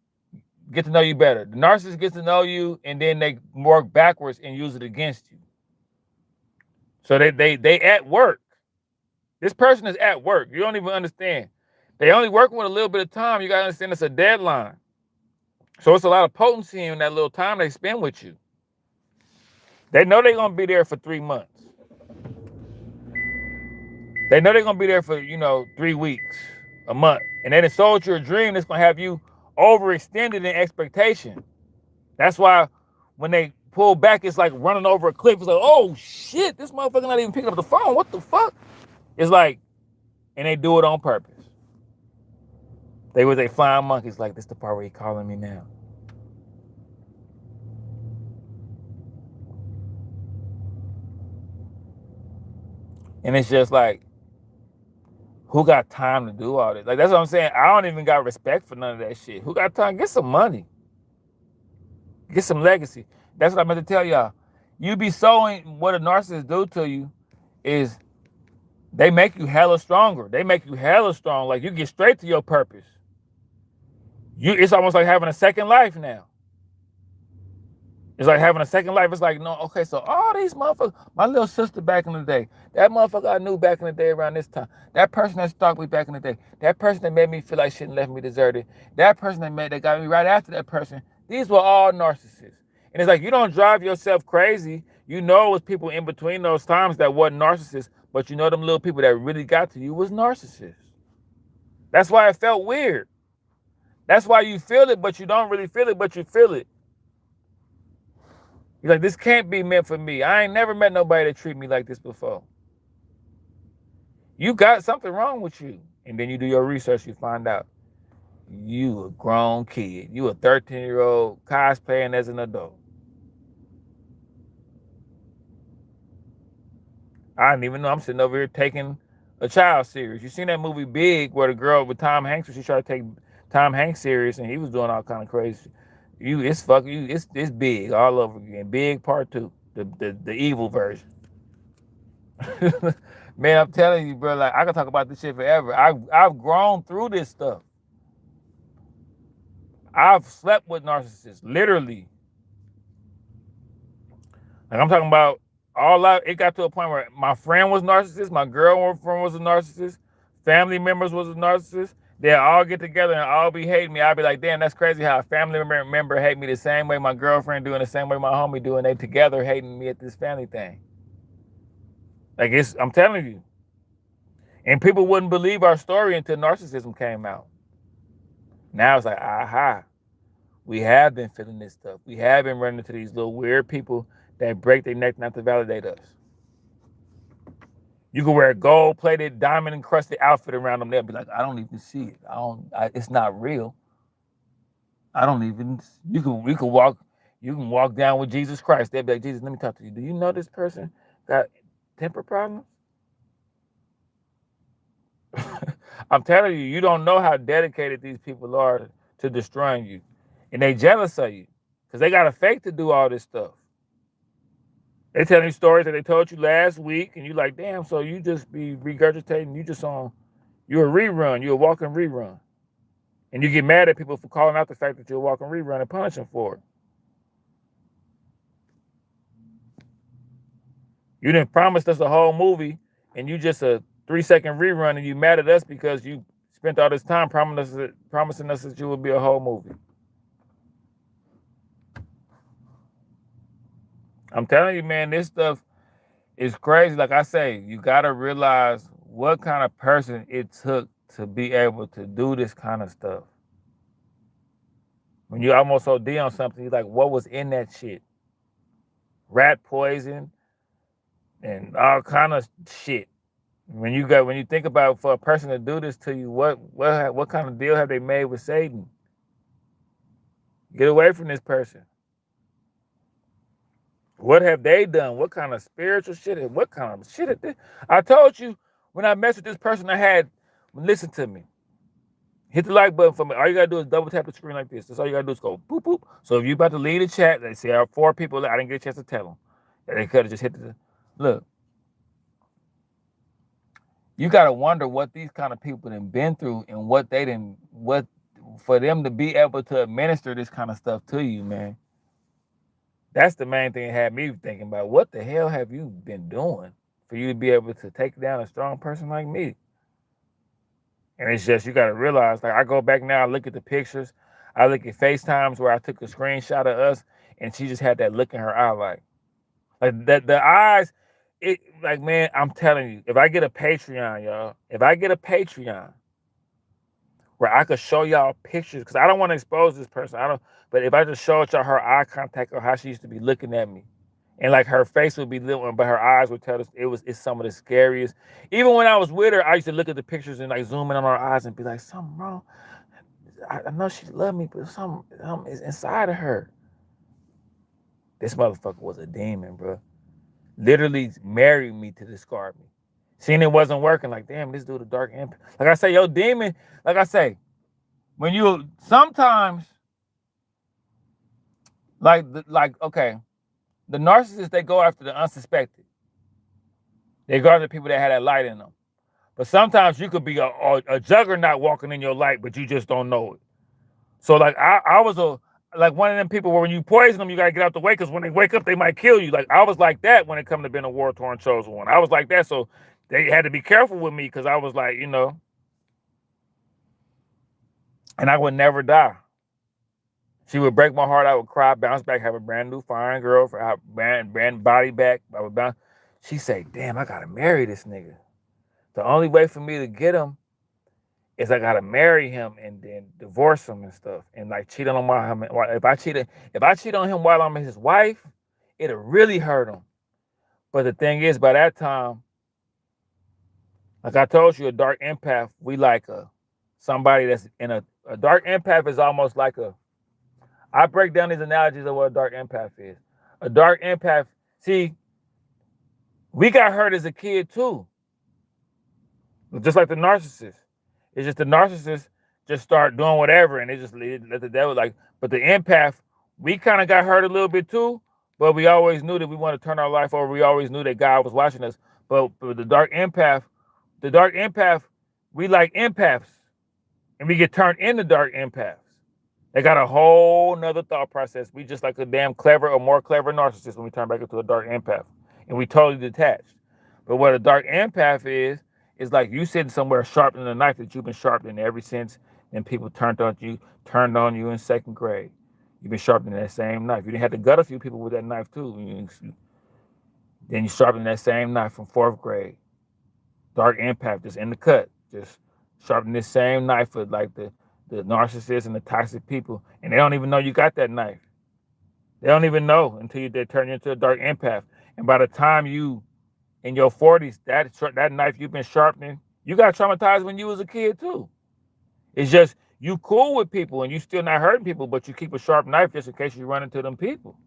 A: get to know you better. The narcissist gets to know you, and then they work backwards and use it against you. So they at work. This person is at work. You don't even understand. They only working with a little bit of time. You gotta understand it's a deadline. So it's a lot of potency in that little time they spend with you. They know they're gonna be there for 3 months. They know they're gonna be there for 3 weeks, a month, and then it's sold you a dream that's gonna have you overextended in expectation. That's why when they pull back, it's like running over a cliff. It's like, oh shit, this motherfucker not even picking up the phone. What the fuck? It's like, and they do it on purpose. They flying monkeys. Like, this the part where he calling me now. And it's just like, who got time to do all this? Like, that's what I'm saying. I don't even got respect for none of that shit. Who got time? Get some money. Get some legacy. That's what I meant to tell y'all. You be sowing, what a narcissist do to you is they make you hella stronger. They make you hella strong. Like, you get straight to your purpose. It's almost like having a second life now. It's like having a second life. It's like, no, okay, so all these motherfuckers, my little sister back in the day, that motherfucker I knew back in the day around this time, that person that stalked me back in the day, that person that made me feel like shit and left me deserted, that person that got me right after that person, these were all narcissists. And it's like, you don't drive yourself crazy. You know it was people in between those times that wasn't narcissists, but you know them little people that really got to you was narcissists. That's why it felt weird. That's why you feel it, but you don't really feel it, but you feel it. You're like, this can't be meant for me. I ain't never met nobody that treat me like this before. You got something wrong with you. And then you do your research, you find out you a grown kid. You a 13-year-old cosplaying as an adult. I didn't even know I'm sitting over here taking a child serious. You seen that movie Big where the girl with Tom Hanks, where she tried to take Tom Hanks serious and he was doing all kind of crazy. It's Big all over again. Big Part 2, the evil version. Man, I'm telling you, bro, like I can talk about this shit forever. I've grown through this stuff. I've slept with narcissists, literally. Like I'm talking about it got to a point where my friend was narcissist, my girlfriend was a narcissist, family members was a narcissist. They all get together and all be hating me. I'll be like, damn, that's crazy how a family member hate me the same way my girlfriend doing the same way my homie doing. They together hating me at this family thing. Like I'm telling you. And people wouldn't believe our story until narcissism came out. Now it's like, aha, we have been feeling this stuff. We have been running into these little weird people that break their neck not to validate us. You can wear a gold-plated, diamond-encrusted outfit around them. They'll be like, I don't even see it. It's not real. I don't even. You can walk down with Jesus Christ. They'll be like, Jesus, let me talk to you. Do you know this person got temper problems? I'm telling you, you don't know how dedicated these people are to destroying you. And they jealous of you because they got a fake to do all this stuff. They telling you stories that they told you last week, and you like, damn, so you just be regurgitating, you're a rerun, you're a walking rerun. And you get mad at people for calling out the fact that you're a walking rerun and punish them for it. You didn't promise us a whole movie, and you just a 3-second rerun, and you mad at us because you spent all this time promising us that you would be a whole movie. I'm telling you, man, this stuff is crazy. Like I say, you got to realize what kind of person it took to be able to do this kind of stuff. When you almost OD on something, you're like, what was in that shit? Rat poison and all kind of shit. When you think about for a person to do this to you, what kind of deal have they made with Satan? Get away from this person. What have they done? What kind of spiritual shit? What kind of shit is this? I told you when I messed with this person, listen to me. Hit the like button for me. All you gotta do is double tap the screen like this. That's all you gotta do is go boop boop. So if you about to leave the chat, they say I have 4 people. I didn't get a chance to tell them. They could have just hit look. You gotta wonder what these kind of people have been through and what for them to be able to administer this kind of stuff to you, man. That's the main thing that had me thinking about what the hell have you been doing for you to be able to take down a strong person like me? And it's just, you got to realize, like, I go back now, I look at the pictures, I look at FaceTimes where I took a screenshot of us, and she just had that look in her eye, like that, the eyes, like, man, I'm telling you, if I get a Patreon, y'all, where I could show y'all pictures, because I don't want to expose this person, but if I just showed y'all her eye contact or how she used to be looking at me, and like her face would be little, but her eyes would tell us it's some of the scariest. Even when I was with her, I used to look at the pictures and like zoom in on her eyes and be like, something wrong. I know she loved me, but something is inside of her. This motherfucker was a demon, bro. Literally married me to discard me. Seeing it wasn't working, like, damn, this dude a dark imp. Like I say, yo, demon, like I say, when you sometimes, okay, the narcissists, they go after the unsuspected. They go after the people that had that light in them. But sometimes you could be a juggernaut walking in your light, but you just don't know it. So like I was one of them people where when you poison them, you gotta get out the way because when they wake up, they might kill you. Like I was like that when it come to being a war-torn chosen one. I was like that, so they had to be careful with me because I was like, and I would never die. She would break my heart. I would cry, bounce back, have a brand new fine girl for our brand body back. I would bounce. She say, damn, I gotta marry this nigga. The only way for me to get him is I gotta marry him and then divorce him and stuff, and like cheat on him. If I cheat on him while I'm his wife, it'll really hurt him. But the thing is, by that time, like I told you, a dark empath, we like somebody that's in a dark empath is almost like I break down these analogies of what a dark empath is. A dark empath, see, we got hurt as a kid too. Just like the narcissist. It's just the narcissist just start doing whatever and they just let the devil but the empath, we kind of got hurt a little bit too, But we always knew that we wanted to turn our life over. We always knew that God was watching us. But the dark empath, we like empaths, and we get turned into dark empaths. They got a whole nother thought process. We just like a damn clever or more clever narcissist when we turn back into a dark empath, and we totally detached. But what a dark empath is like you sitting somewhere sharpening a knife that you've been sharpening ever since. And people turned on you in second grade. You've been sharpening that same knife. You didn't have to gut a few people with that knife too. Then you sharpen that same knife from fourth grade. Dark empath, just in the cut, just sharpen this same knife for like the narcissists and the toxic people, and they don't even know you got that knife. They don't even know until they turn you into a dark empath. And by the time you in your 40s, that knife you've been sharpening, you got traumatized when you was a kid too. It's just you cool with people and you still not hurting people, but you keep a sharp knife just in case you run into them people.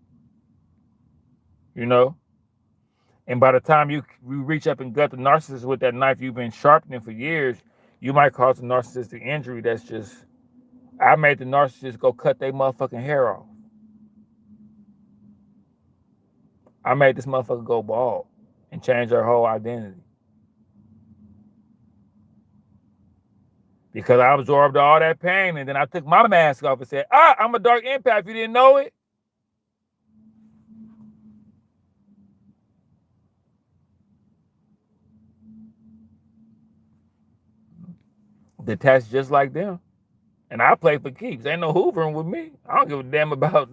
A: You know? And by the time you reach up and gut the narcissist with that knife you've been sharpening for years, you might cause a narcissistic injury that's just, I made the narcissist go cut their motherfucking hair off. I made this motherfucker go bald and change her whole identity. Because I absorbed all that pain, and then I took my mask off and said, I'm a dark empath. You didn't know it? Detached just like them. And I play for keeps. Ain't no hoovering with me. I don't give a damn about,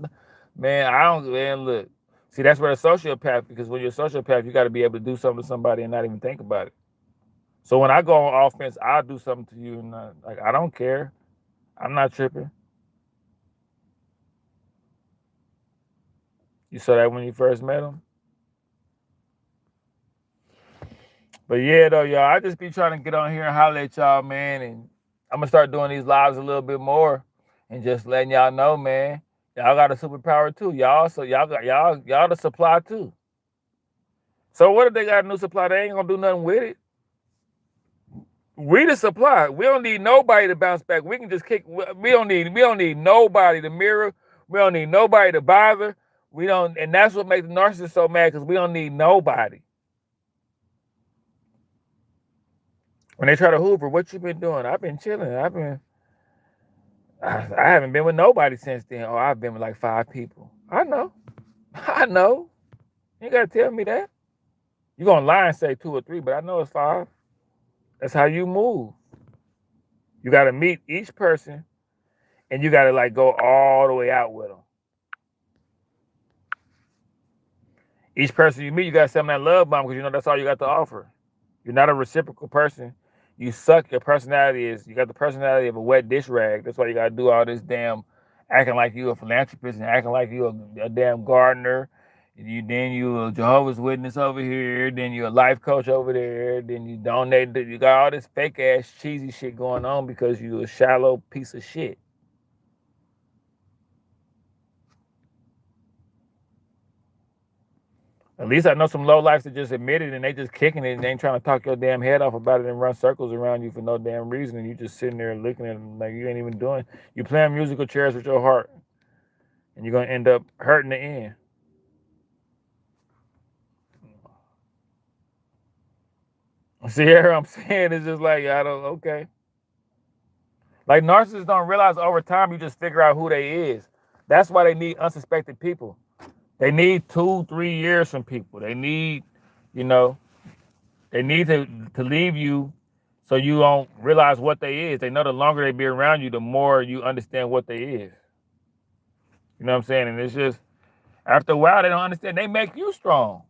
A: man, look. See, that's where a sociopath, because when you're a sociopath, you got to be able to do something to somebody and not even think about it. So when I go on offense, I'll do something to you, and like I don't care. I'm not tripping. You saw that when you first met him? But yeah, though, y'all, I just be trying to get on here and holler at y'all, man, and I'm gonna start doing these lives a little bit more and just letting y'all know, man, y'all got a superpower too, y'all. So y'all the supply too. So what if they got a new supply? They ain't gonna do nothing with it. We the supply. We don't need nobody to bounce back. We can just kick. We don't need nobody to mirror. We don't need nobody to bother. We don't, and that's what makes the narcissist so mad, because we don't need nobody. When they try to hoover, what you been doing? I've been chilling. I haven't been with nobody since then. Oh, I've been with like 5 people. I know. You ain't gotta tell me that. You gonna lie and say 2 or 3, but I know it's 5. That's how you move. You gotta meet each person, and you gotta like go all the way out with them. Each person you meet, you gotta send them that love bomb, because you know that's all you got to offer. You're not a reciprocal person. You suck. Your personality is, you got the personality of a wet dish rag. That's why you got to do all this damn acting like you a philanthropist and acting like you a damn gardener. Then you a Jehovah's Witness over here. Then you a life coach over there. Then you donate. You got all this fake ass cheesy shit going on because you a shallow piece of shit. At least I know some low lifes that just admit it and they just kicking it and they ain't trying to talk your damn head off about it and run circles around you for no damn reason, and you just sitting there looking at them like you ain't even doing. You playing musical chairs with your heart, and you're gonna end up hurting the end. See, here I'm saying it's just like okay. Like narcissists don't realize over time you just figure out who they is. That's why they need unsuspected people. They need 2-3 years from people. They need, they need to leave you so you don't realize what they is. They know the longer they be around you, the more you understand what they is. You know what I'm saying? And it's just, after a while, they don't understand. They make you strong.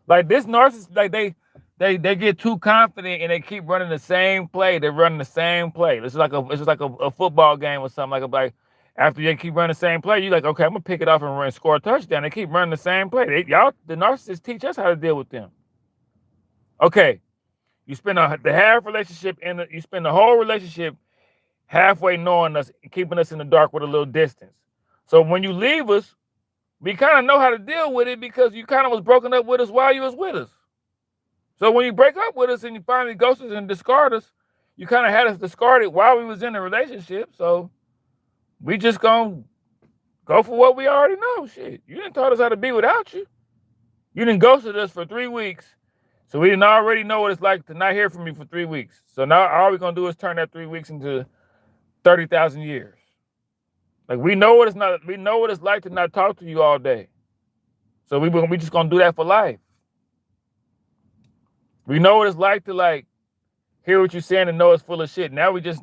A: Like this narcissist, like they get too confident and they keep running the same play. They're running the same play. It's just like a football game or something. Like after they keep running the same play, you're like, okay, I'm gonna pick it off and score a touchdown. They keep running the same play. The narcissists teach us how to deal with them. Okay, you spend the half relationship and you spend the whole relationship halfway knowing us, keeping us in the dark with a little distance. So when you leave us, we kind of know how to deal with it because you kind of was broken up with us while you was with us. So when you break up with us and you finally ghost us and discard us, you kind of had us discarded while we was in a relationship. So we just gonna Go for what we already know. Shit. You didn't taught us how to be without you. You didn't ghosted us for 3 weeks. So we didn't already know what it's like to not hear from you for 3 weeks. So now all we're gonna do is turn that 3 weeks into 30,000 years. Like we know what it's like to not talk to you all day. So we just gonna do that for life. We know what it's like to like hear what you're saying and know it's full of shit. Now we just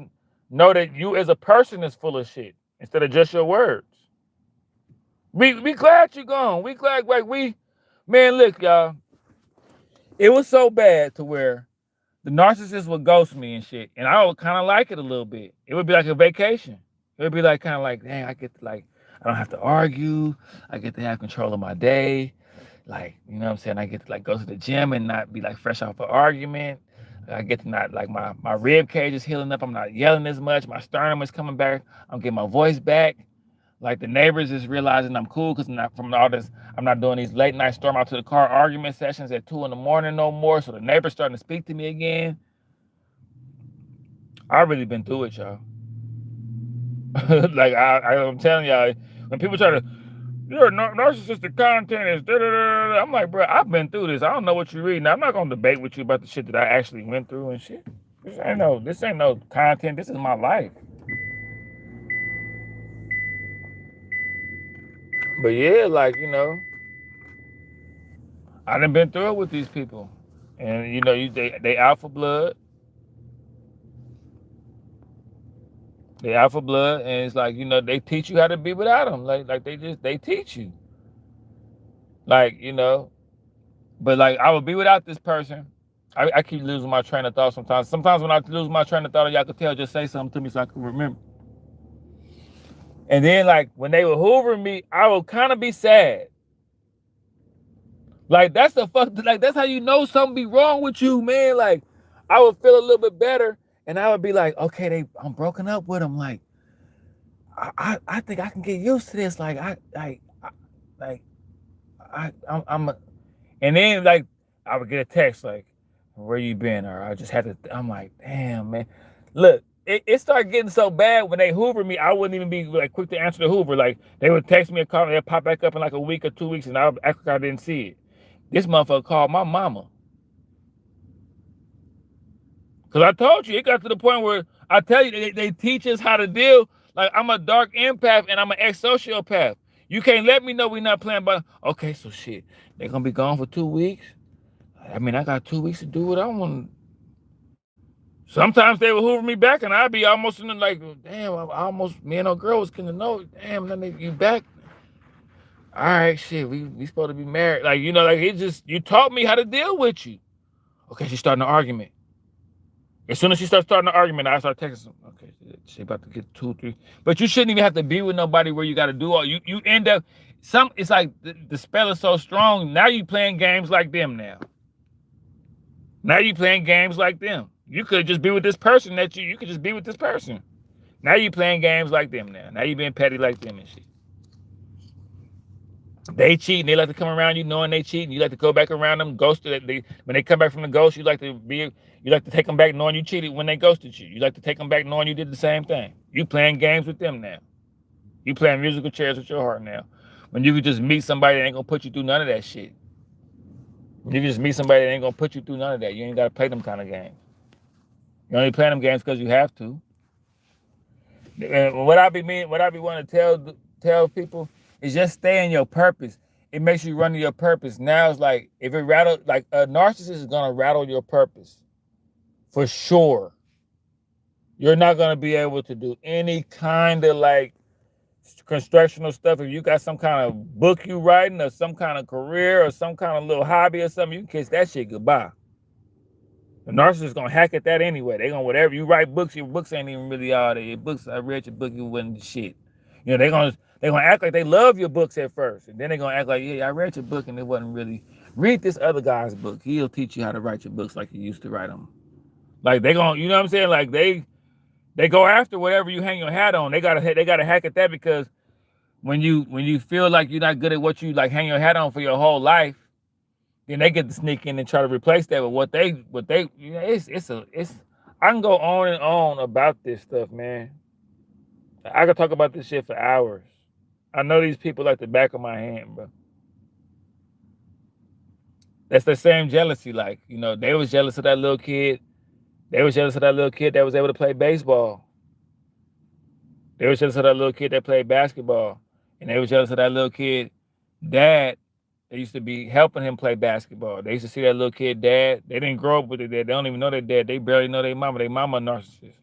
A: know that you as a person is full of shit instead of just your words. We glad you gone. We glad man, look, y'all. It was so bad to where the narcissist would ghost me and shit, and I would kind of like it a little bit. It would be like a vacation. It would be like kind of like, dang, I get to like, I don't have to argue. I get to have control of my day. Like, you know what I'm saying? I get to like go to the gym and not be like fresh off an argument. I get to not like my rib cage is healing up. I'm not yelling as much. My sternum is coming back. I'm getting my voice back. Like the neighbors is realizing I'm cool because not from all this. I'm not doing these late night storm out to the car argument sessions at 2 a.m. no more. So the neighbors starting to speak to me again. I really been through it, y'all. Like I'm telling y'all, when people try to, your narcissistic content is da da da. I'm like, bro, I've been through this. I don't know what you're reading. I'm not gonna debate with you about the shit that I actually went through and shit. This ain't no content. This is my life. But yeah, like I done been through it with these people, and they out for blood. They out for blood, and it's like they teach you how to be without them. Like they teach you, like But like I would be without this person. I keep losing my train of thought sometimes. Sometimes when I lose my train of thought, y'all could tell, just say something to me so I can remember. And then like when they were hoovering me, I would kind of be sad. Like that's that's how you know something be wrong with you, man. Like I would feel a little bit better, and I would be like, okay, I'm broken up with them. Like I think I can get used to this. Like I'm and then like I would get a text like, where you been? Or I just had to, I'm like, damn, man. Look, it started getting so bad when they hoovered me, I wouldn't even be like quick to answer the hoover. Like they would text me a call, they'd pop back up in like a week or 2 weeks, and I would act like I didn't see it. This motherfucker called my mama. Cause I told you, it got to the point where I tell you, they teach us how to deal. Like I'm a dark empath and I'm an ex-sociopath. You can't let me know we're not playing by, okay, so shit, they're gonna be gone for 2 weeks. I mean, I got 2 weeks to do what I want. Sometimes they would hoover me back, and I'd be almost in the like, damn, I almost, me and no girl was gonna know, damn, then you back. All right, shit, we supposed to be married. Like, like it just, you taught me how to deal with you. Okay, she's starting an argument. As soon as she starts starting an argument, I start texting them. Okay, she about to get 2, 3. But you shouldn't even have to be with nobody where you got to do all. You end up, it's like the spell is so strong. Now you playing games like them now. Now you playing games like them. You could just be with this person you could just be with this person. Now you playing games like them now. Now you being petty like them and shit. They cheat and they like to come around you knowing they cheat, and you like to go back around them, ghost it. When they come back from the ghost, you like to take them back knowing you cheated when they ghosted you. You like to take them back knowing you did the same thing. You playing games with them now. You playing musical chairs with your heart now. When you could just meet somebody that ain't gonna put you through none of that shit. When you can just meet somebody that ain't gonna put you through none of that. You ain't gotta play them kind of games. You only play them games because you have to. And what I be wanting to tell people is just stay in your purpose. It makes you run to your purpose. Now it's like if it rattle, like a narcissist is gonna rattle your purpose for sure. You're not gonna be able to do any kind of like constructional stuff. If you got some kind of book you writing or some kind of career or some kind of little hobby or something, you can kiss that shit goodbye. The narcissist is gonna hack at that anyway. They gonna whatever you write books, your books ain't even really all that. Your books, I read your book, it wasn't shit. They gonna act like they love your books at first, and then they gonna act like, yeah, I read your book and it wasn't really. Read this other guy's book. He'll teach you how to write your books like you used to write them. Like they gonna, you know what I'm saying? Like they go after whatever you hang your hat on. They gotta hack at that, because when you feel like you're not good at what you like hang your hat on for your whole life, then they get to sneak in and try to replace that with what they it's I can go on and on about this stuff, man. I could talk about this shit for hours. I know these people like the back of my hand, bro. That's the same jealousy. Like, you know, they was jealous of that little kid. They was jealous of that little kid that was able to play baseball. They was jealous of that little kid that played basketball. And they was jealous of that little kid dad that used to be helping him play basketball. They used to see that little kid dad. They didn't grow up with their dad. They don't even know their dad. They barely know their mama. Their mama a narcissist.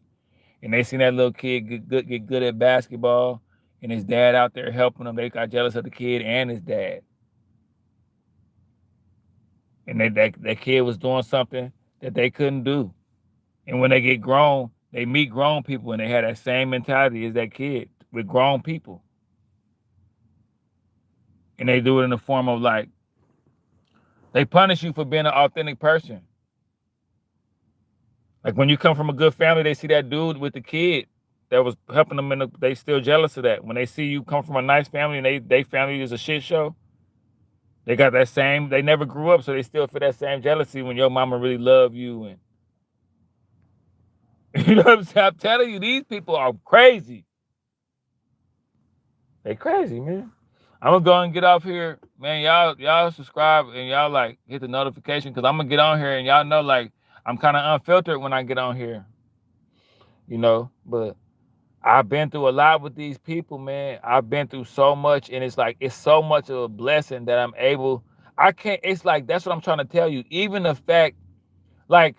A: And they seen that little kid get good at basketball and his dad out there helping him. They got jealous of the kid and his dad. And that kid was doing something that they couldn't do. And when they get grown, they meet grown people and they have that same mentality as that kid with grown people. And they do it in the form of like, they punish you for being an authentic person. Like when you come from a good family, they see that dude with the kid that was helping them they still jealous of that. When they see you come from a nice family and they family is a shit show, they got that same, they never grew up, so they still feel that same jealousy when your mama really love you. And you know what I'm saying? I'm telling you, these people are crazy. They crazy, man. I'm gonna go and get off here, man. Y'all subscribe and y'all like hit the notification because I'm gonna get on here and y'all know like I'm kind of unfiltered when I get on here, you know. But I've been through a lot with these people, man. I've been through so much, and it's like it's so much of a blessing that I'm able. I can't. It's like that's what I'm trying to tell you. Even the fact, like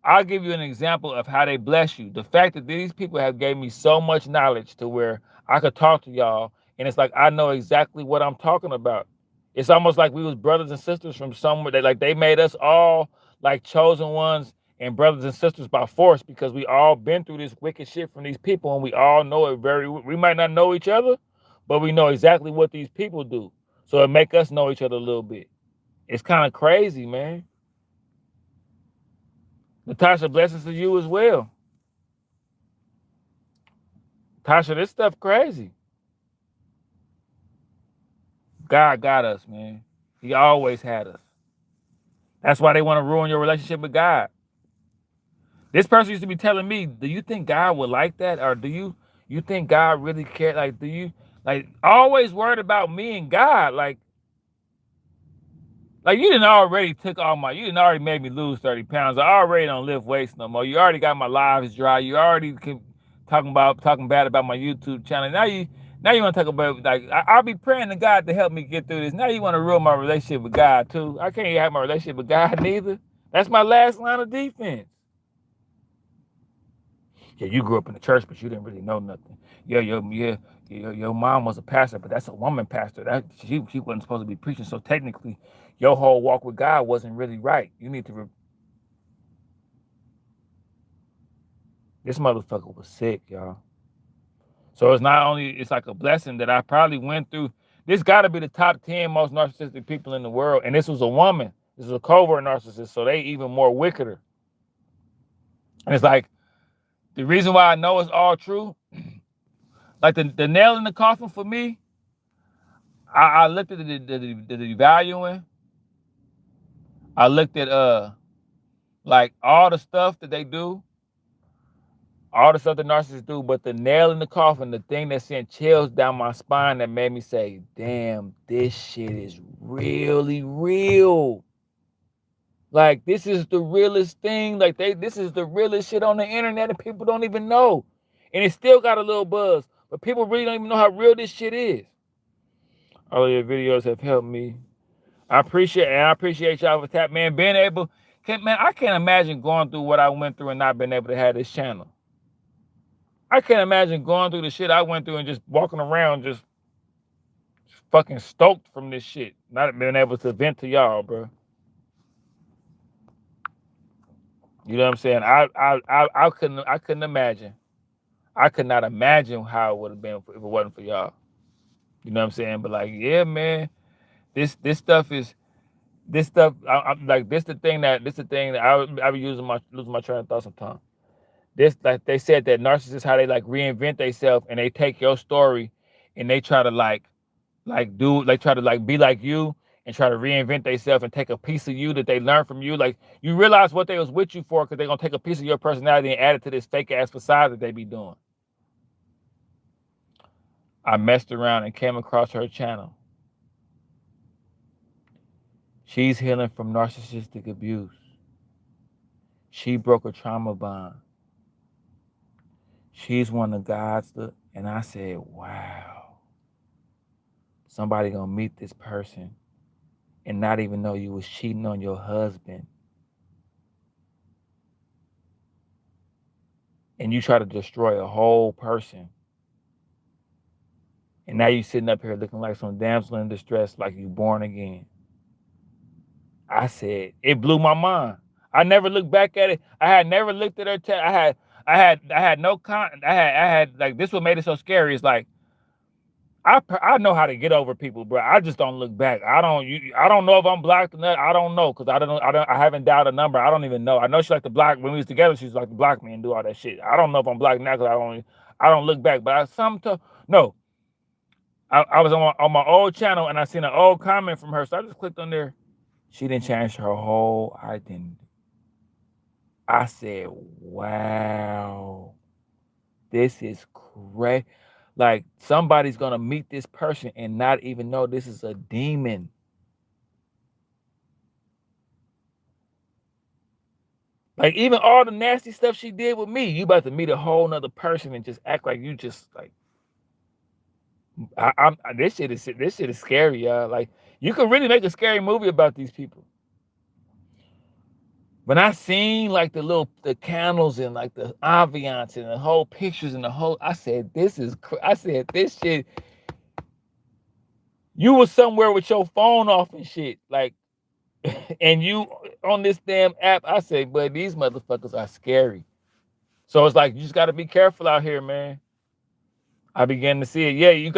A: I'll give you an example of how they bless you. The fact that these people have gave me so much knowledge to where I could talk to y'all, and it's like I know exactly what I'm talking about. It's almost like we was brothers and sisters from somewhere. They made us all like chosen ones and brothers and sisters by force because we all been through this wicked shit from these people, and we all know it very. We might not know each other, but we know exactly what these people do. So it make us know each other a little bit. It's kind of crazy, man. Natasha, blessings to you as well. Tasha, this stuff crazy. God got us, man. He always had us. That's why they want to ruin your relationship with God. This person used to be telling me, do you think God would like that? Or do you think God really cared? Like, do you like always worried about me and God? Like you didn't already took all you didn't already made me lose 30 pounds. I already don't lift weights no more. You already got my lives dry. You already talking bad about my YouTube channel. Now you want to talk about like I'll be praying to God to help me get through this. Now you want to ruin my relationship with God too. I can't have my relationship with God neither. That's my last line of defense. Yeah, you grew up in the church, but you didn't really know nothing. Your mom was a pastor, but that's a woman pastor. That she wasn't supposed to be preaching. So technically, your whole walk with God wasn't really right. You need to. This motherfucker was sick, y'all. So it's not only it's like a blessing that I probably went through. This got to be the top 10 most narcissistic people in the world, and this was a woman. This was a covert narcissist, so they even more wickeder. And it's like the reason why I know it's all true. Like the nail in the coffin for me, I looked at the valuing. I looked at like all the stuff that they do, all the stuff the narcissists do, but the nail in the coffin, the thing that sent chills down my spine that made me say, damn, this shit is really real. Like this is the realest thing. Like this is the realest shit on the internet and people don't even know. And it still got a little buzz, but people really don't even know how real this shit is. All of your videos have helped me. I appreciate y'all for that, man. Being able, I can't imagine going through what I went through and not being able to have this channel. I can't imagine going through the shit I went through and just walking around just fucking stoked from this shit. Not being able to vent to y'all, bro. You know what I'm saying? I couldn't imagine. I could not imagine how it would have been if it wasn't for y'all. You know what I'm saying? But like, yeah, man, this stuff is. This stuff, I'm like, this the thing that I be losing my train of thought sometimes. This, like they said that narcissists, how they like reinvent themselves and they take your story and they try to they try to like be like you and try to reinvent themselves and take a piece of you that they learned from you. Like you realize what they was with you for because they're gonna take a piece of your personality and add it to this fake ass facade that they be doing. I messed around and came across her channel. She's healing from narcissistic abuse. She broke a trauma bond. She's one of God's, and I said, wow, somebody gonna meet this person and not even know you was cheating on your husband. And you try to destroy a whole person. And now you sitting up here looking like some damsel in distress, like you born again. I said, it blew my mind. I never looked back at it. I had never looked at her. I had no I had like, this what made it so scary. It's like, I know how to get over people, bro. I just don't look back. I don't know if I'm blocked or not. I don't know, because I haven't dialed a number. I don't even know. I know she like to block when we was together. She was like to block me and do all that shit. I don't know if I'm blocked now because I don't look back. But no. I was on my old channel and I seen an old comment from her, so I just clicked on there. She didn't change her whole identity. I said, wow, this is crazy. Like, somebody's gonna meet this person and not even know this is a demon. Like, even all the nasty stuff she did with me, you about to meet a whole nother person and just act like you just like. This shit is scary, y'all. Like, you could really make a scary movie about these people. When I seen like the candles and like the ambiance and the whole pictures and the whole, I said, this shit. You was somewhere with your phone off and shit, like, and you on this damn app. I said, but these motherfuckers are scary. So it's like, you just got to be careful out here, man. I began to see it. Yeah, you just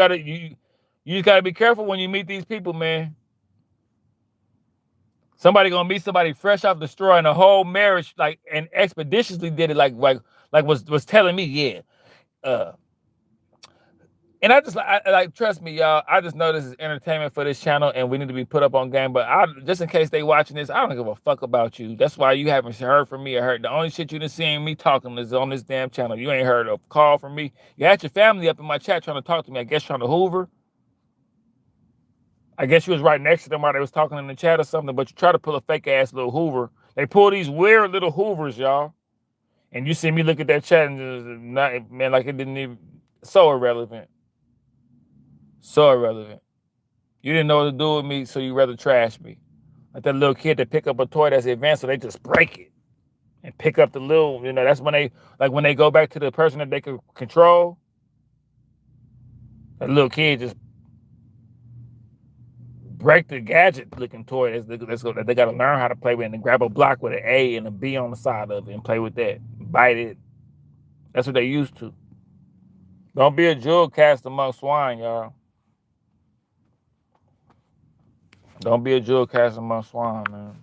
A: gotta be careful when you meet these people, man. Somebody gonna meet somebody fresh off destroying a whole marriage, like, and expeditiously did it, like was telling me, yeah. And I just like, trust me, y'all. I just know this is entertainment for this channel, and we need to be put up on game. But just in case they watching this, I don't give a fuck about you. That's why you haven't heard from me or heard. The only shit you done seen me talking is on this damn channel. You ain't heard a call from me. You had your family up in my chat trying to talk to me. I guess trying to hoover. I guess you was right next to them while they was talking in the chat or something, but you try to pull a fake ass little Hoover. They pull these weird little Hoovers, y'all. And you see me look at that chat and just not, man, like it didn't even, so irrelevant. So irrelevant. You didn't know what to do with me, so you rather trash me. Like that little kid that pick up a toy that's advanced, so they just break it and pick up the little, that's when they go back to the person that they can control. That little kid just break the gadget looking toy that they got to learn how to play with, and then grab a block with an A and a B on the side of it and play with that. Bite it. That's what they used to. Don't be a jewel cast among swine, y'all. Don't be a jewel cast among swine, man.